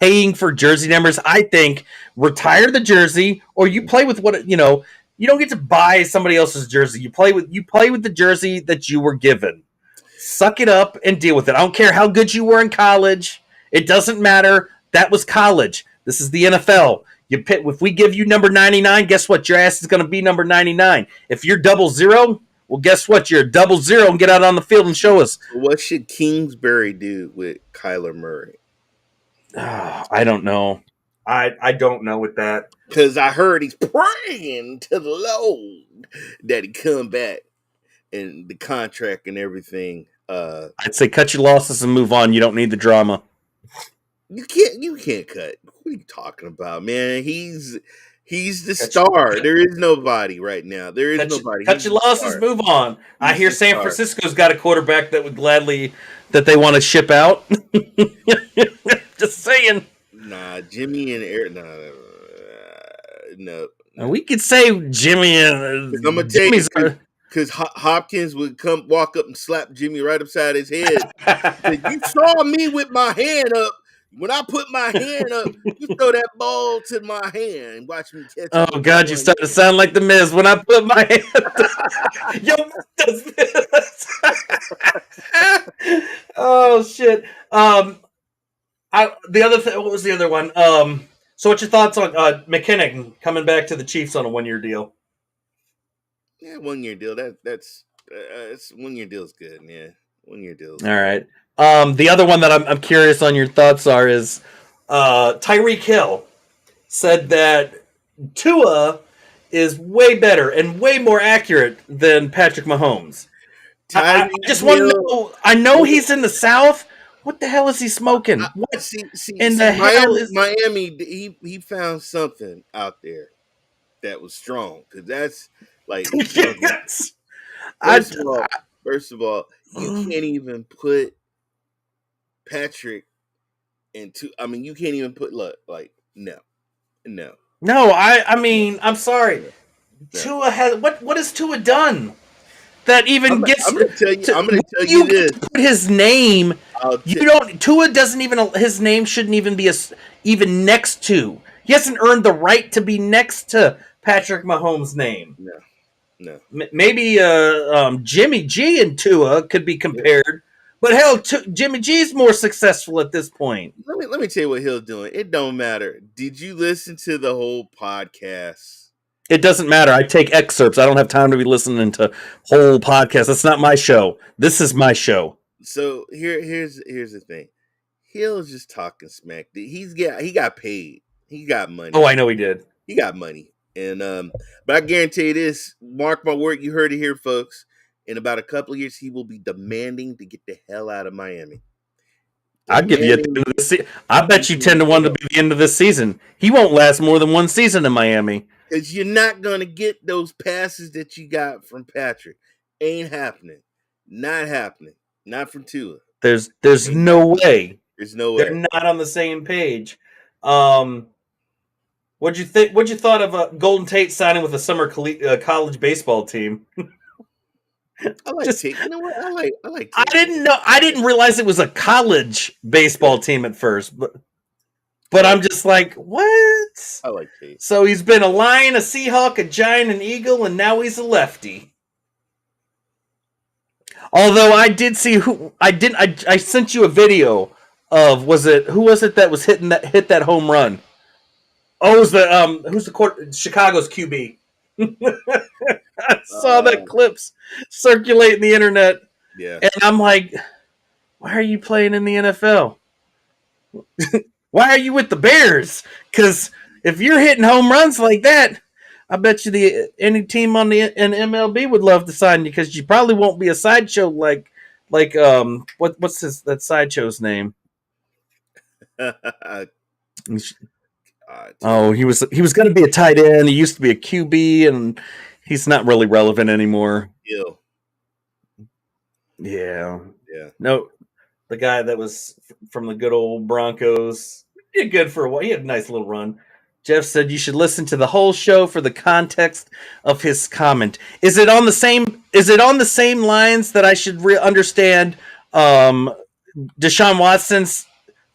paying for jersey numbers? I think retire the jersey, or you play with what you don't get to buy somebody else's jersey. You play with the jersey that you were given. Suck it up and deal with it. I don't care how good you were in college. It doesn't matter. That was college. This is the NFL. If we give you number 99, guess what? Your ass is going to be number 99. If you're 00, well, guess what? You're 00 and get out on the field and show us. What should Kingsbury do with Kyler Murray? I don't know. I don't know with that. Because I heard he's praying to the Lord that he come back and the contract and everything. I'd say cut your losses and move on. You don't need the drama. You can't cut. What are you talking about, man? He's the star. There is nobody right now. There is nobody. Cut your losses, move on. I hear San Francisco's got a quarterback that would gladly that they want to ship out. Just saying. Nah, Jimmy and Eric. No. We could say Jimmy and I'm gonna tell you, because Hopkins would walk up and slap Jimmy right upside his head. You saw me with my hand up. When I put my hand up, you throw that ball to my hand. Watch me catch it. Oh, God, you start to sound like the Miz. When I put my hand up. Yo, does this. Oh, shit. What was the other one? So what's your thoughts on McKinnon coming back to the Chiefs on a 1-year deal? Yeah, 1-year deal. That's 1-year deal's good, yeah. 1-year deal. All right. The other one that I'm curious on your thoughts is Tyreek Hill said that Tua is way better and way more accurate than Patrick Mahomes. I just want to know. I know he's in the South. What the hell is he smoking? Miami, he found something out there that was strong, because that's like yes. First of all, you can't even put Patrick into. I mean, you can't even put no. No, I mean, I'm sorry. No. Tua has what has Tua done that even gets? I'm going to tell you this. Put his name. Tua doesn't even. His name shouldn't even be even next to. He hasn't earned the right to be next to Patrick Mahomes' name. No. Maybe Jimmy G and Tua could be compared. But hell, Jimmy G's more successful at this point. Let me tell you what Hill's doing. It don't matter. Did you listen to the whole podcast? It doesn't matter. I take excerpts. I don't have time to be listening to whole podcasts. That's not my show. This is my show. So here's the thing. Hill's just talking smack. He got paid. He got money. Oh, I know he did. He got money. And but I guarantee you this. Mark my word. You heard it here, folks. In about a couple of years, he will be demanding to get the hell out of Miami. I'll give you at the end of the season. I bet you 10-1 to be the end of this season. He won't last more than one season in Miami. Because you're not going to get those passes that you got from Patrick. Ain't happening. Not happening. Not from Tua. There's no way. There's no way. They're not on the same page. What'd you think? What'd you thought of Golden Tate signing with a summer college baseball team? I like Just- Tate. You know what? I like I Tate. didn't know. I didn't realize it was a college baseball team at first, but I'm just like, what? I like Tate. So he's been a lion, a Seahawk, a giant, an eagle, and now he's a lefty. Although I did see who I didn't. I sent you a video of who was it that was hit that home run? Oh, it was the who's the Chicago's QB. I saw that clips circulating the internet, Yeah. and I'm like, why are you playing in the NFL? Why are you with the Bears? Because if you're hitting home runs like that, I bet you any team in MLB would love to sign you because you probably won't be a sideshow like what's that sideshow's name? Oh, he was going to be a tight end. He used to be a QB, and he's not really relevant anymore. Yeah. No, the guy that was from the good old Broncos. He did good for a while. He had a nice little run. Jeff said you should listen to the whole show for the context of his comment. Is it on the same lines that I should understand Deshaun Watson's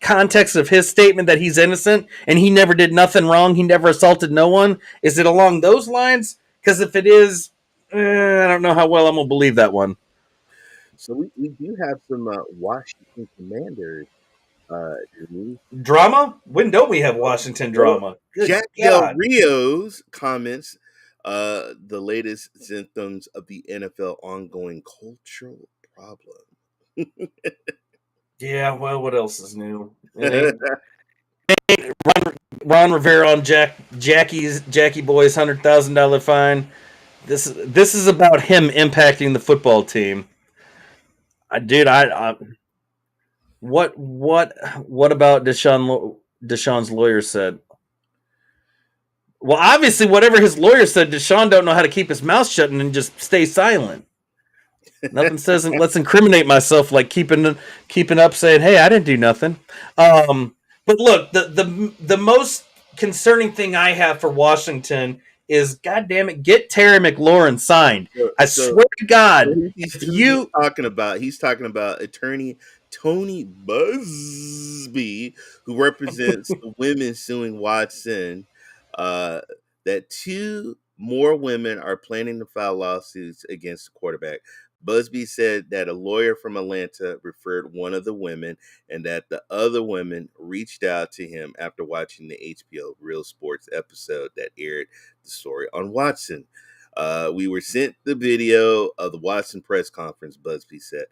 context of his statement that he's innocent and he never did nothing wrong, he never assaulted no one? Is it along those lines? Because if it is, I don't know how well I'm gonna believe that one. So we do have some Washington Commanders drama. When don't we have Washington drama? Jack Del Rio's comments the latest symptoms of the NFL ongoing cultural problem. Yeah, well, what else is new? Ron Rivera on Jackie Boy's $100,000 fine. This is about him impacting the football team. What about Deshaun's lawyer said? Well, obviously, whatever his lawyer said, Deshaun don't know how to keep his mouth shut and just stay silent. Nothing says let's incriminate myself like keeping up saying, hey, I didn't do nothing. But look, the most concerning thing I have for Washington is, God damn it, get Terry McLaurin signed. I swear to God, he's talking about attorney Tony Busby, who represents the women suing Watson, that 2 more women are planning to file lawsuits against the quarterback. Busby said that a lawyer from Atlanta referred one of the women and that the other women reached out to him after watching the HBO Real Sports episode that aired the story on Watson. We were sent the video of the Watson press conference, Busby said.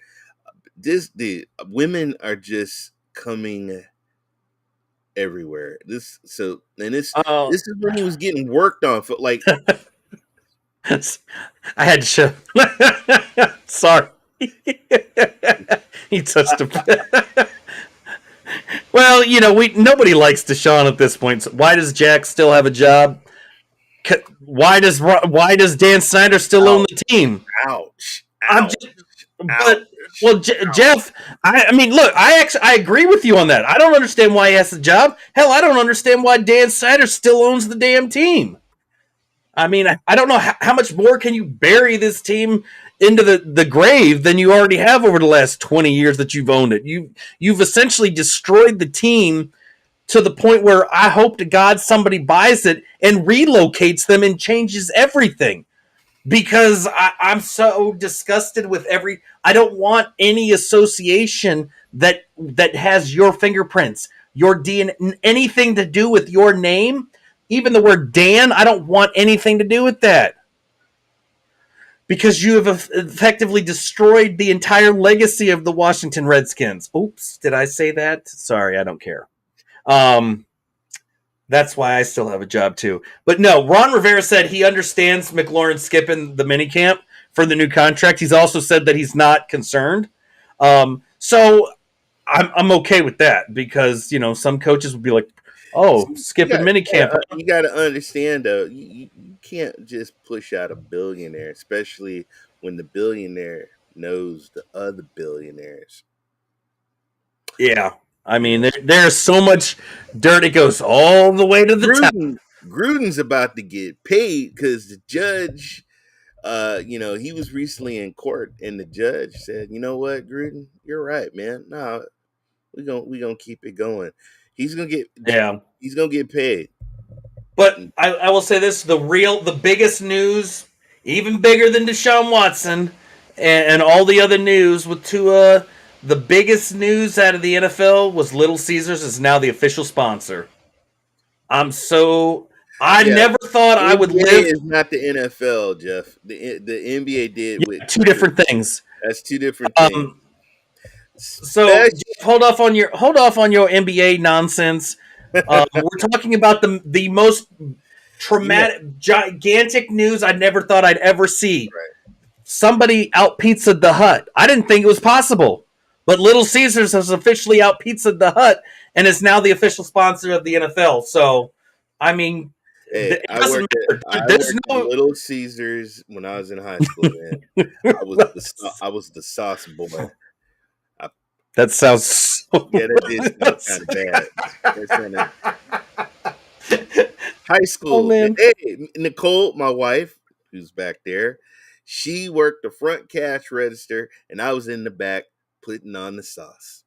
The women are just coming everywhere. This is when he was getting worked on for like. I had to show. Sorry, he touched a. Well, nobody likes Deshaun at this point. So why does Jack still have a job? Why does Dan Snyder still own the team? Ouch! Jeff, I mean, look, I agree with you on that. I don't understand why he has the job. Hell, I don't understand why Dan Snyder still owns the damn team. I mean, I don't know how much more can you bury this team into the grave than you already have over the last 20 years that you've owned it. You've essentially destroyed the team to the point where I hope to God somebody buys it and relocates them and changes everything. Because I'm so disgusted with I don't want any association that has your fingerprints, your DNA, anything to do with your name. Even the word Dan, I don't want anything to do with that. Because you have effectively destroyed the entire legacy of the Washington Redskins. Oops, did I say that? Sorry, I don't care. That's why I still have a job too. But no, Ron Rivera said he understands McLaurin skipping the minicamp for the new contract. He's also said that he's not concerned. So I'm okay with that because, some coaches would be like, oh, skipping minicamp. You got to understand, though, you can't just push out a billionaire, especially when the billionaire knows the other billionaires. Yeah. I mean, there's so much dirt. It goes all the way to the top. Gruden's about to get paid because the judge He was recently in court, and the judge said, "You know what, Gruden, you're right, man. No, we gonna keep it going. He's gonna get Yeah. he's gonna get paid." But I will say this: the biggest news, even bigger than Deshaun Watson and all the other news with Tua, the biggest news out of the NFL was Little Caesars is now the official sponsor. I Yeah, never thought I would live. Is not the NFL, Jeff. The NBA did with Two different things. That's two different things. So hold off on your NBA nonsense. We're talking about the most traumatic, gigantic news I never thought I'd ever see. Right. Somebody out pizzaed the Hut. I didn't think it was possible, but Little Caesars has officially out pizzaed the Hut and is now the official sponsor of the NFL. So, I mean, hey, I worked at Little Caesars when I was in high school, man. I was the sauce boy. That sounds so that did sound kind of bad. High school. Oh, man. Hey, Nicole, my wife, who's back there, she worked the front cash register, and I was in the back putting on the sauce.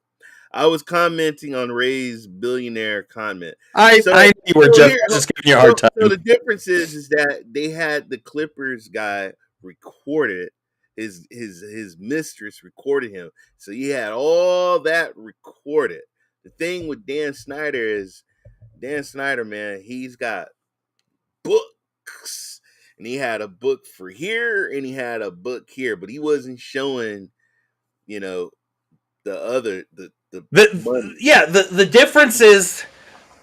I was commenting on Ray's billionaire comment. I knew you were just giving you a hard time. So the difference is that they had the Clippers guy recorded. His mistress recorded him. So he had all that recorded. The thing with Dan Snyder is man, he's got books. And he had a book for here and he had a book here, but he wasn't showing, the the difference is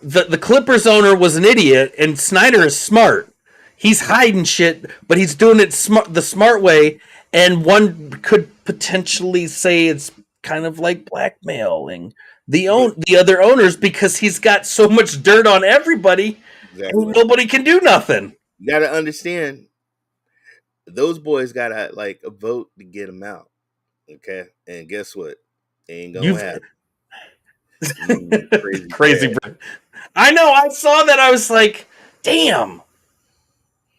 the Clippers owner was an idiot and Snyder is smart. He's hiding shit, but he's doing it the smart way. And one could potentially say it's kind of like blackmailing the other owners because he's got so much dirt on everybody. Exactly. And nobody can do nothing. You got to understand, those boys got to a vote to get them out. Okay, and guess what? They ain't gonna happen. Crazy. I know. I saw that. I was like, damn.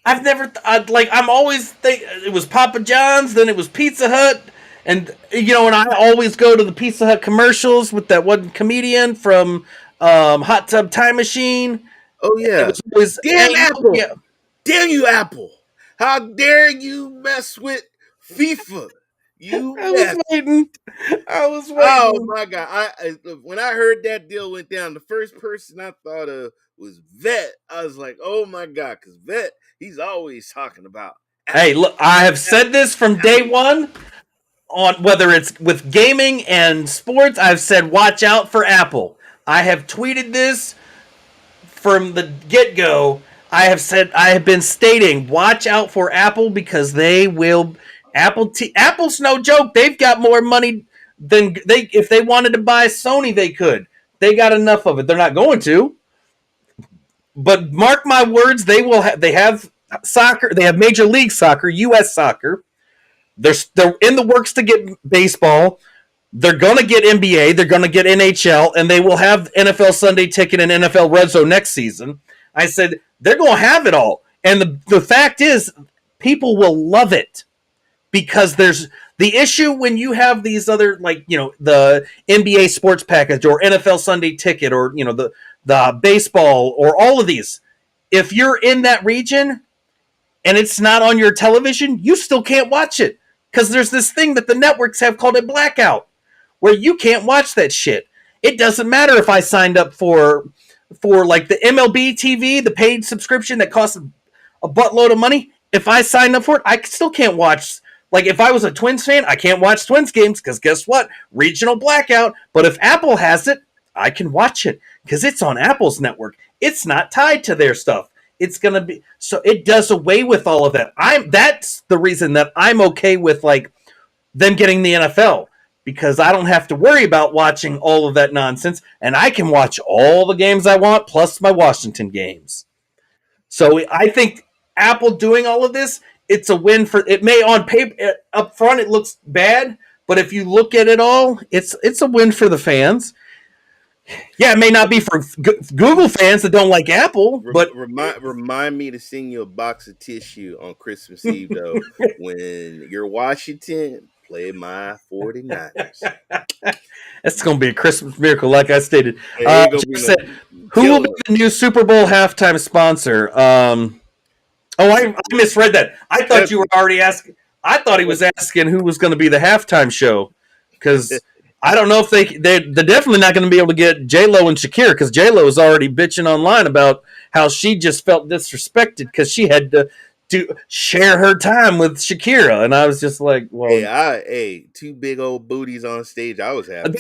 I've never, I'm always it was Papa John's, then it was Pizza Hut, and and I always go to the Pizza Hut commercials with that one comedian from Hot Tub Time Machine. Oh yeah, damn Apple, damn you Apple! How dare you mess with FIFA? I was waiting. Oh my god! When I heard that deal went down, the first person I thought of was Vet. I was like, oh my god, because Vet, he's always talking about Apple. Hey, look, I have said this from day one on whether it's with gaming and sports. I've said watch out for Apple. I have tweeted this from the get-go. I have been stating watch out for Apple because they will. Apple's no joke. They've got more money than if they wanted to buy Sony, they could. They got enough of it. They're not going to. But mark my words, they will. They have soccer. They have Major League Soccer, U.S. Soccer. They're in the works to get baseball. They're going to get NBA. They're going to get NHL, and they will have NFL Sunday Ticket and NFL Red Zone next season. I said they're going to have it all, and the fact is, people will love it because there's the issue when you have these other the NBA sports package or NFL Sunday Ticket or the baseball or all of these. If you're in that region and it's not on your television, you still can't watch it because there's this thing that the networks have called a blackout where you can't watch that shit. It doesn't matter if I signed up for the MLB TV, the paid subscription that costs a buttload of money. If I signed up for it, I still can't watch. If I was a Twins fan, I can't watch Twins games because guess what? Regional blackout. But if Apple has it, I can watch it because it's on Apple's network. It's not tied to their stuff. It's going to be, so it does away with all of that. That's the reason that I'm okay with them getting the NFL because I don't have to worry about watching all of that nonsense and I can watch all the games I want plus my Washington games. So I think Apple doing all of this, it's a win for it. May on paper up front it looks bad, but if you look at it all, it's a win for the fans. Yeah, it may not be for Google fans that don't like Apple, but remind me to send you a box of tissue on Christmas Eve, though, when you're Washington, play my 49ers. it's going to be a Christmas miracle, like I stated. Hey, ain't gonna be Said, no who will killing be the new Super Bowl halftime sponsor? I misread that. I thought you were already asking. I thought he was asking who was going to be the halftime show, because I don't know if they're definitely not going to be able to get J-Lo and Shakira, because J-Lo is already bitching online about how she just felt disrespected because she had to share her time with Shakira, and I was just like, well, hey, two big old booties on stage. I was happy.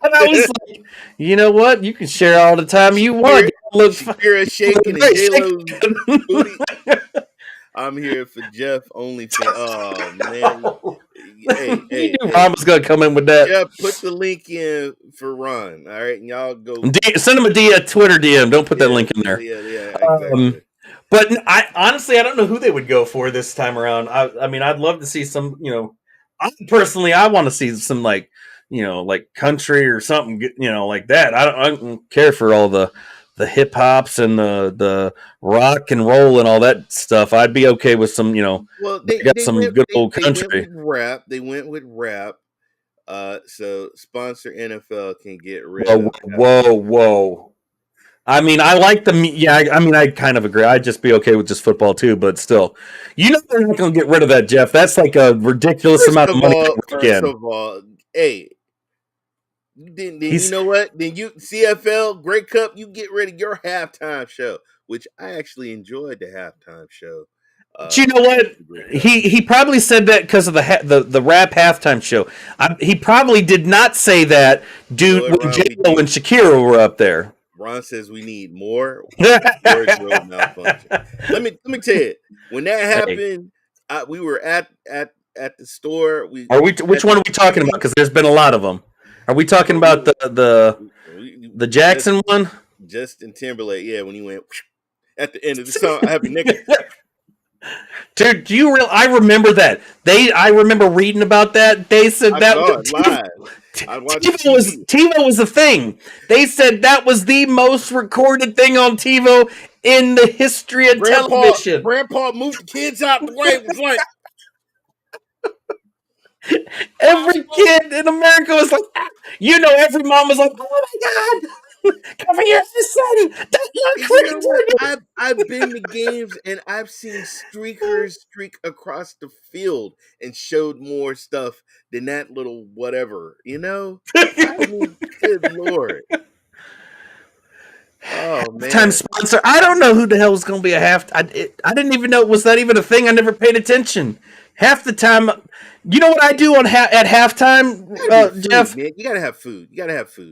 and I was like, you know what? You can share all the time you want. Shakira shaking and J-Lo's booty. I'm here for Jeff only fan. Oh man. Hey, you knew Ron was gonna come in with that. Jeff, put the link in for Ron. All right, and y'all go send him a Twitter DM. Don't put that link in there. Yeah, exactly. But I honestly don't know who they would go for this time around. I mean, I'd love to see some. I want to see some like country or something. Like that. I don't care for all the hip hops and the rock and roll and all that stuff. I'd be okay with some. Well, they got some good old country. They went with rap. So sponsor NFL can get rid of. Whoa. I mean, I like I kind of agree. I'd just be okay with just football too, but still, they're not going to get rid of that, Jeff. That's like a ridiculous amount of money. First of all, hey, you know what? Then you CFL Grey Cup, you get rid of your halftime show, which I actually enjoyed the halftime show. But you know what? He probably said that because of the rap halftime show. He probably did not say that, dude, when J-Lo and Shakira were up there. Ron says we need more wardrobe malfunction. Let me tell you, when that happened, we were at the store. Which one are we talking about? Because there's been a lot of them. Are we talking about the Jackson one? Justin Timberlake, yeah, when he went at the end of the song, Happy Nigga. Dude, I remember that. I remember reading about that. They said that was live. TiVo was a thing. They said that was the most recorded thing on TiVo in the history of television. Grandpa moved the kids out the way. It was like every kid in America was like, every mom was like, oh my God. Cover your son. I've been to games and I've seen streakers streak across the field and showed more stuff than that little whatever. I mean, good Lord. Oh man! Time sponsor. I don't know who the hell is going to be a half. I didn't even know was that even a thing. I never paid attention. Half the time, you know what I do at halftime, Jeff? Man. You gotta have food.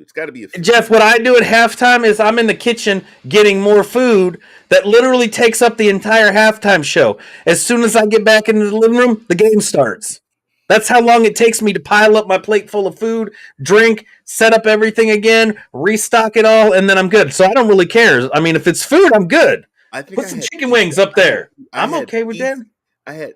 It's got to be a food. Jeff, what I do at halftime is I'm in the kitchen getting more food that literally takes up the entire halftime show. As soon as I get back into the living room, the game starts. That's how long it takes me to pile up my plate full of food, drink, set up everything again, restock it all, and then I'm good. So I don't really care. I mean, if it's food, I'm good. Put some chicken wings up there. I'm okay with that. I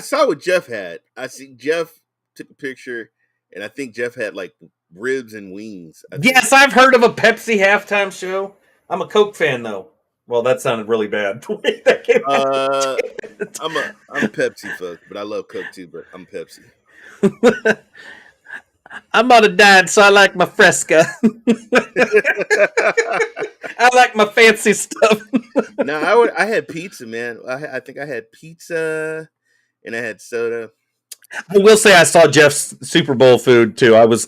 saw what Jeff had. I see Jeff took a picture, and I think Jeff had like ribs and wings. Yes, I've heard of a Pepsi halftime show. I'm a Coke fan though. Well, that sounded really bad. I'm a Pepsi fuck, but I love Coke too. But I'm Pepsi. I'm on a diet, so I like my Fresca. I like my fancy stuff. No, I had pizza, man. I think I had pizza, and I had soda. I will say I saw Jeff's Super Bowl food too. I was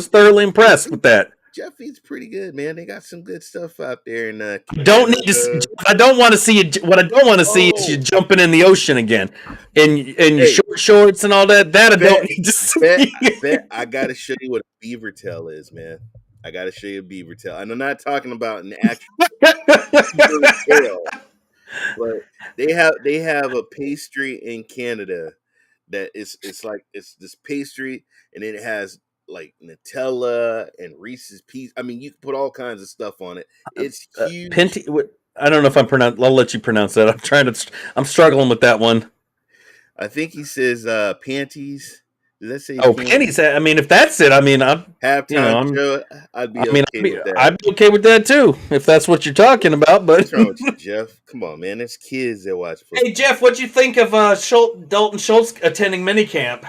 thoroughly impressed with that. Jeff eats pretty good, man. They got some good stuff out there. And I don't want to see you. What I don't want to see is you jumping in the ocean again, in your short shorts and all that. That I don't need to see. I gotta show you what a beaver tail is, man. I gotta show you a beaver tail. And I'm not talking about an actual beaver tail, but they have a pastry in Canada that it's this pastry, and it has like Nutella and Reese's Pieces. I mean, you can put all kinds of stuff on it. It's huge. I don't know if I'll let you pronounce that. I'm struggling with that one. I think he says panties. Does that say Oh, camp? pennies. I mean, if that's it, I mean, Halftime show, I'd be okay with that. I'd be okay with that too, if that's what you're talking about. But What's wrong with you, Jeff? Come on, man. There's kids that watch football. hey, Jeff, what'd you think of Dalton Schultz attending minicamp?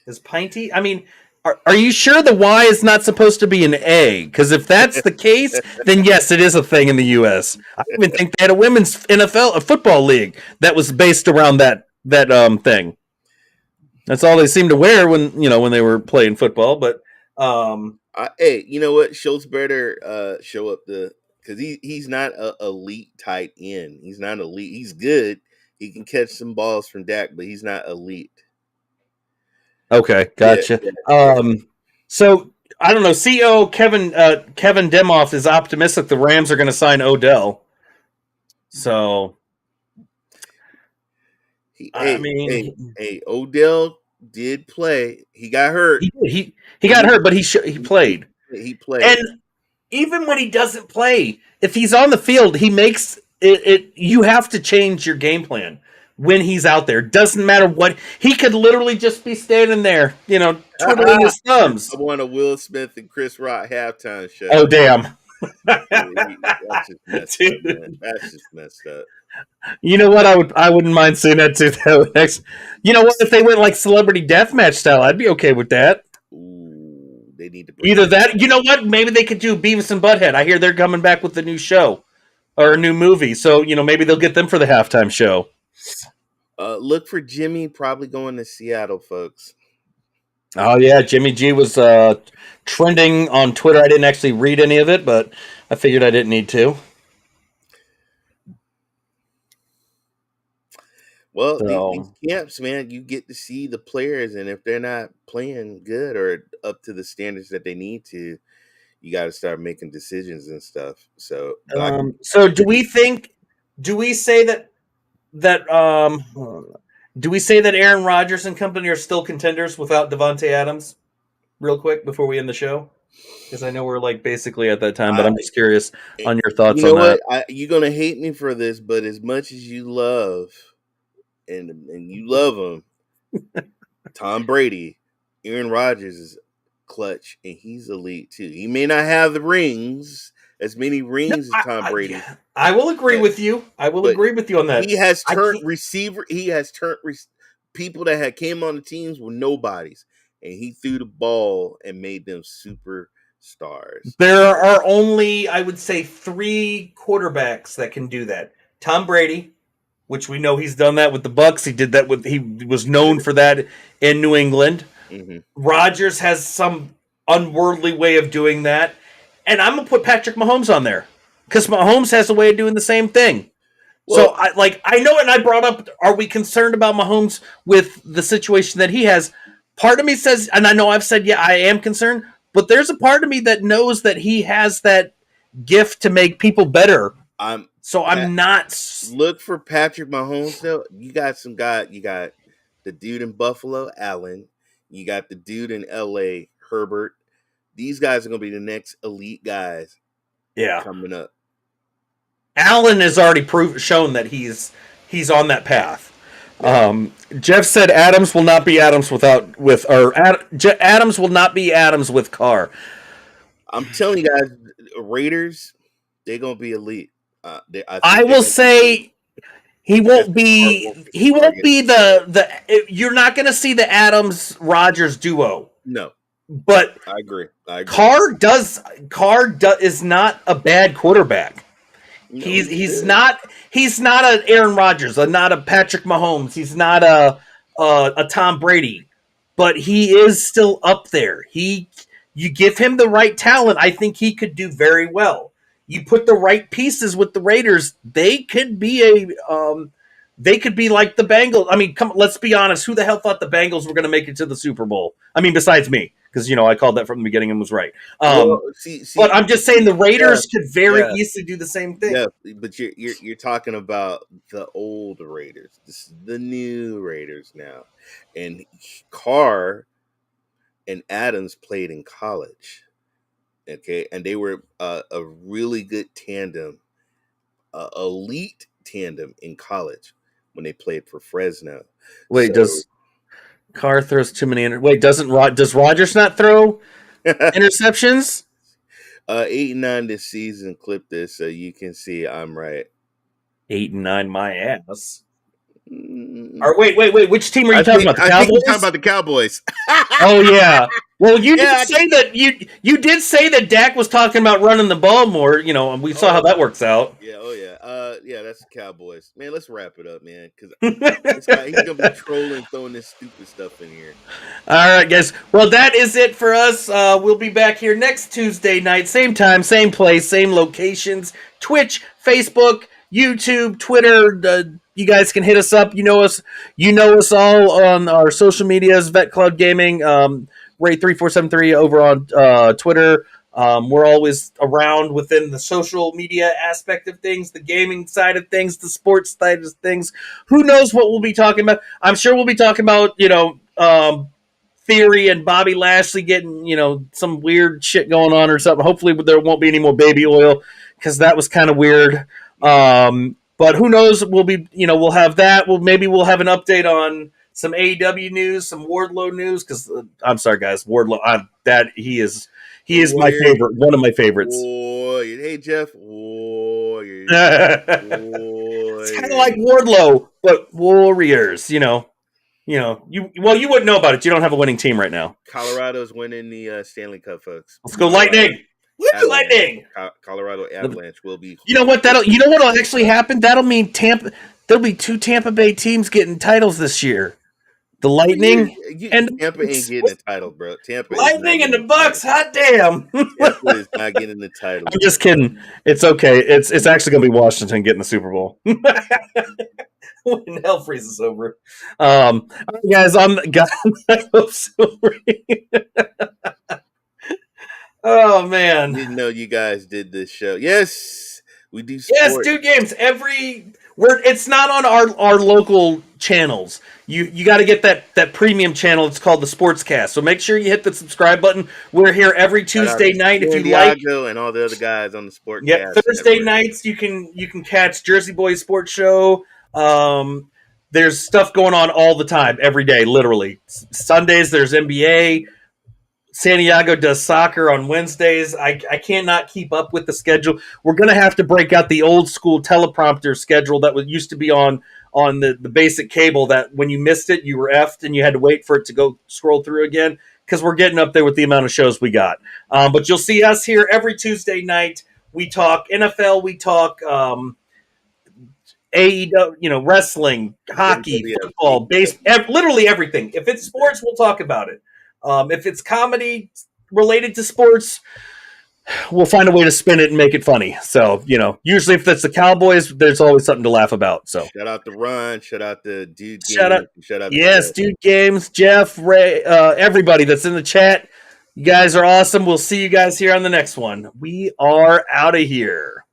Is Pinty? I mean, are you sure the Y is not supposed to be an A? Because if that's the case, then yes, it is a thing in the U.S. I even think they had a women's NFL football league that was based around that thing. That's all they seemed to wear when they were playing football. But hey, you know what? Schultz better show up because he's not an elite tight end. He's not elite. He's good. He can catch some balls from Dak, but he's not elite. Okay, gotcha. Yeah. So I don't know. CEO Kevin Demoff is optimistic the Rams are going to sign Odell. So, hey, Odell did play. He got hurt. He got hurt, but he played. He played. And even when he doesn't play, if he's on the field, he makes it. You have to change your game plan when he's out there. Doesn't matter what. He could literally just be standing there, twiddling his thumbs. I want a Will Smith and Chris Rock halftime show. Oh, damn. That's just messed up, man. That's just messed up. You know what? I wouldn't mind seeing that too. You know what? If they went like celebrity deathmatch style, I'd be okay with that. Ooh, they need to either that. You know what? Maybe they could do Beavis and Butthead. I hear they're coming back with a new show or a new movie, so maybe they'll get them for the halftime show. Look for Jimmy probably going to Seattle, folks. Oh yeah, Jimmy G was trending on Twitter. I didn't actually read any of it, but I figured I didn't need to. Well, these camps, man, you get to see the players, and if they're not playing good or up to the standards that they need to, you got to start making decisions and stuff. So, so do we say that Aaron Rodgers and company are still contenders without Devontae Adams? Real quick before we end the show, because I know we're like basically at that time, but I'm just curious on your thoughts on that. You're gonna hate me for this, but as much as you love and you love him, Tom Brady, Aaron Rodgers is clutch, and he's elite too. He may not have the rings, as many rings as Tom Brady. I will agree with you. I will agree with you on that. He has turned receiver. He has turned people that had came on the teams were nobodies, and he threw the ball and made them superstars. There are only, I would say, 3 quarterbacks that can do that. Tom Brady, which we know he's done that with the Bucs. He did that he was known for that in New England. Mm-hmm. Rodgers has some unworldly way of doing that. And I'm going to put Patrick Mahomes on there because Mahomes has a way of doing the same thing. Well, so I know, and I brought up, are we concerned about Mahomes with the situation that he has? Part of me says, and I know I've said, yeah, I am concerned, but there's a part of me that knows that he has that gift to make people better. I'm not. Look for Patrick Mahomes, though. You got you got the dude in Buffalo, Allen. You got the dude in LA, Herbert. These guys are going to be the next elite guys. Yeah, coming up. Allen has already shown that he's on that path. Jeff said Adams will not be Adams Adams will not be Adams with Carr. I'm telling you guys, Raiders, they're going to be elite. I will say he won't be the you're not going to see the Adams Rodgers duo. No. But I agree. Carr is not a bad quarterback. No, he's not an Aaron Rodgers, not a Patrick Mahomes. He's not a Tom Brady, but he is still up there. You give him the right talent, I think he could do very well. You put the right pieces with the Raiders, they could be like the Bengals. I mean, let's be honest. Who the hell thought the Bengals were going to make it to the Super Bowl? I mean, besides me, because I called that from the beginning and was right. But I'm just saying the Raiders could very easily do the same thing. Yeah, but you're talking about the old Raiders. This is the new Raiders now, and Carr and Adams played in college. Okay, and they were a really good tandem, elite tandem in college when they played for Fresno. Wait, Carr throws too many. Does Rodgers not throw interceptions? 8 and 9 this season. Clip this so you can see I'm right. 8 and 9, my ass. Mm. Or wait. Which team are you talking about? The I Cowboys? think you're talking about the Cowboys. Oh yeah. Well, you did say that you did say that Dak was talking about running the ball more. You know, and we saw how that works out. Yeah. Oh yeah. Yeah. That's the Cowboys. Man, let's wrap it up, man. Because this guy, he's gonna be trolling, throwing this stupid stuff in here. All right, guys. Well, that is it for us. We'll be back here next Tuesday night, same time, same place, same locations. Twitch, Facebook, YouTube, Twitter. You guys can hit us up. You know us. You know us all on our social medias. Vet Club Gaming, Ray3473 over on Twitter. We're always around within the social media aspect of things, the gaming side of things, the sports side of things. Who knows what we'll be talking about? I'm sure we'll be talking about, Theory and Bobby Lashley getting, some weird shit going on or something. Hopefully there won't be any more baby oil because that was kind of weird. But who knows? We'll be, we'll have that. Maybe we'll have an update on some AEW news, some Wardlow news. Because I'm sorry, guys, Wardlow. He is my favorite, one of my favorites. Hey Jeff. It's kind of like Wardlow, but Warriors. You wouldn't know about it. You don't have a winning team right now. Colorado's winning the Stanley Cup, folks. Let's go Lightning. Lightning. Colorado Avalanche will be. You know what'll actually happen? That'll mean there'll be 2 Tampa Bay teams getting titles this year. The Lightning and Tampa ain't getting a title, bro. Tampa Lightning and the Bucks. Hot damn! Tampa is not getting the title. I'm just kidding. It's okay. It's actually going to be Washington getting the Super Bowl. When hell freezes over. Guys, I'm the guy. Oh man! I didn't know you guys did this show. Yes, we do. Yes, Dude Games. It's not on our local channels. You got to get that premium channel. It's called the Sportscast. So make sure you hit the subscribe button. We're here every Tuesday night. If you like, and all the other guys on the Sportscast. Yeah, Thursday nights you can catch Jersey Boys Sports Show. There's stuff going on all the time, every day, literally. Sundays there's NBA. Santiago does soccer on Wednesdays. I cannot keep up with the schedule. We're going to have to break out the old school teleprompter schedule that used to be on the basic cable that when you missed it, you were effed and you had to wait for it to go scroll through again because we're getting up there with the amount of shows we got. But you'll see us here every Tuesday night. We talk NFL. We talk AEW, wrestling, hockey, football, baseball, literally everything. If it's sports, we'll talk about it. If it's comedy related to sports, we'll find a way to spin it and make it funny. So, usually if it's the Cowboys, there's always something to laugh about. So shout out to Ron, shout out to Dude Games. Shout out yes, Dude Games, Jeff, Ray, everybody that's in the chat. You guys are awesome. We'll see you guys here on the next one. We are out of here.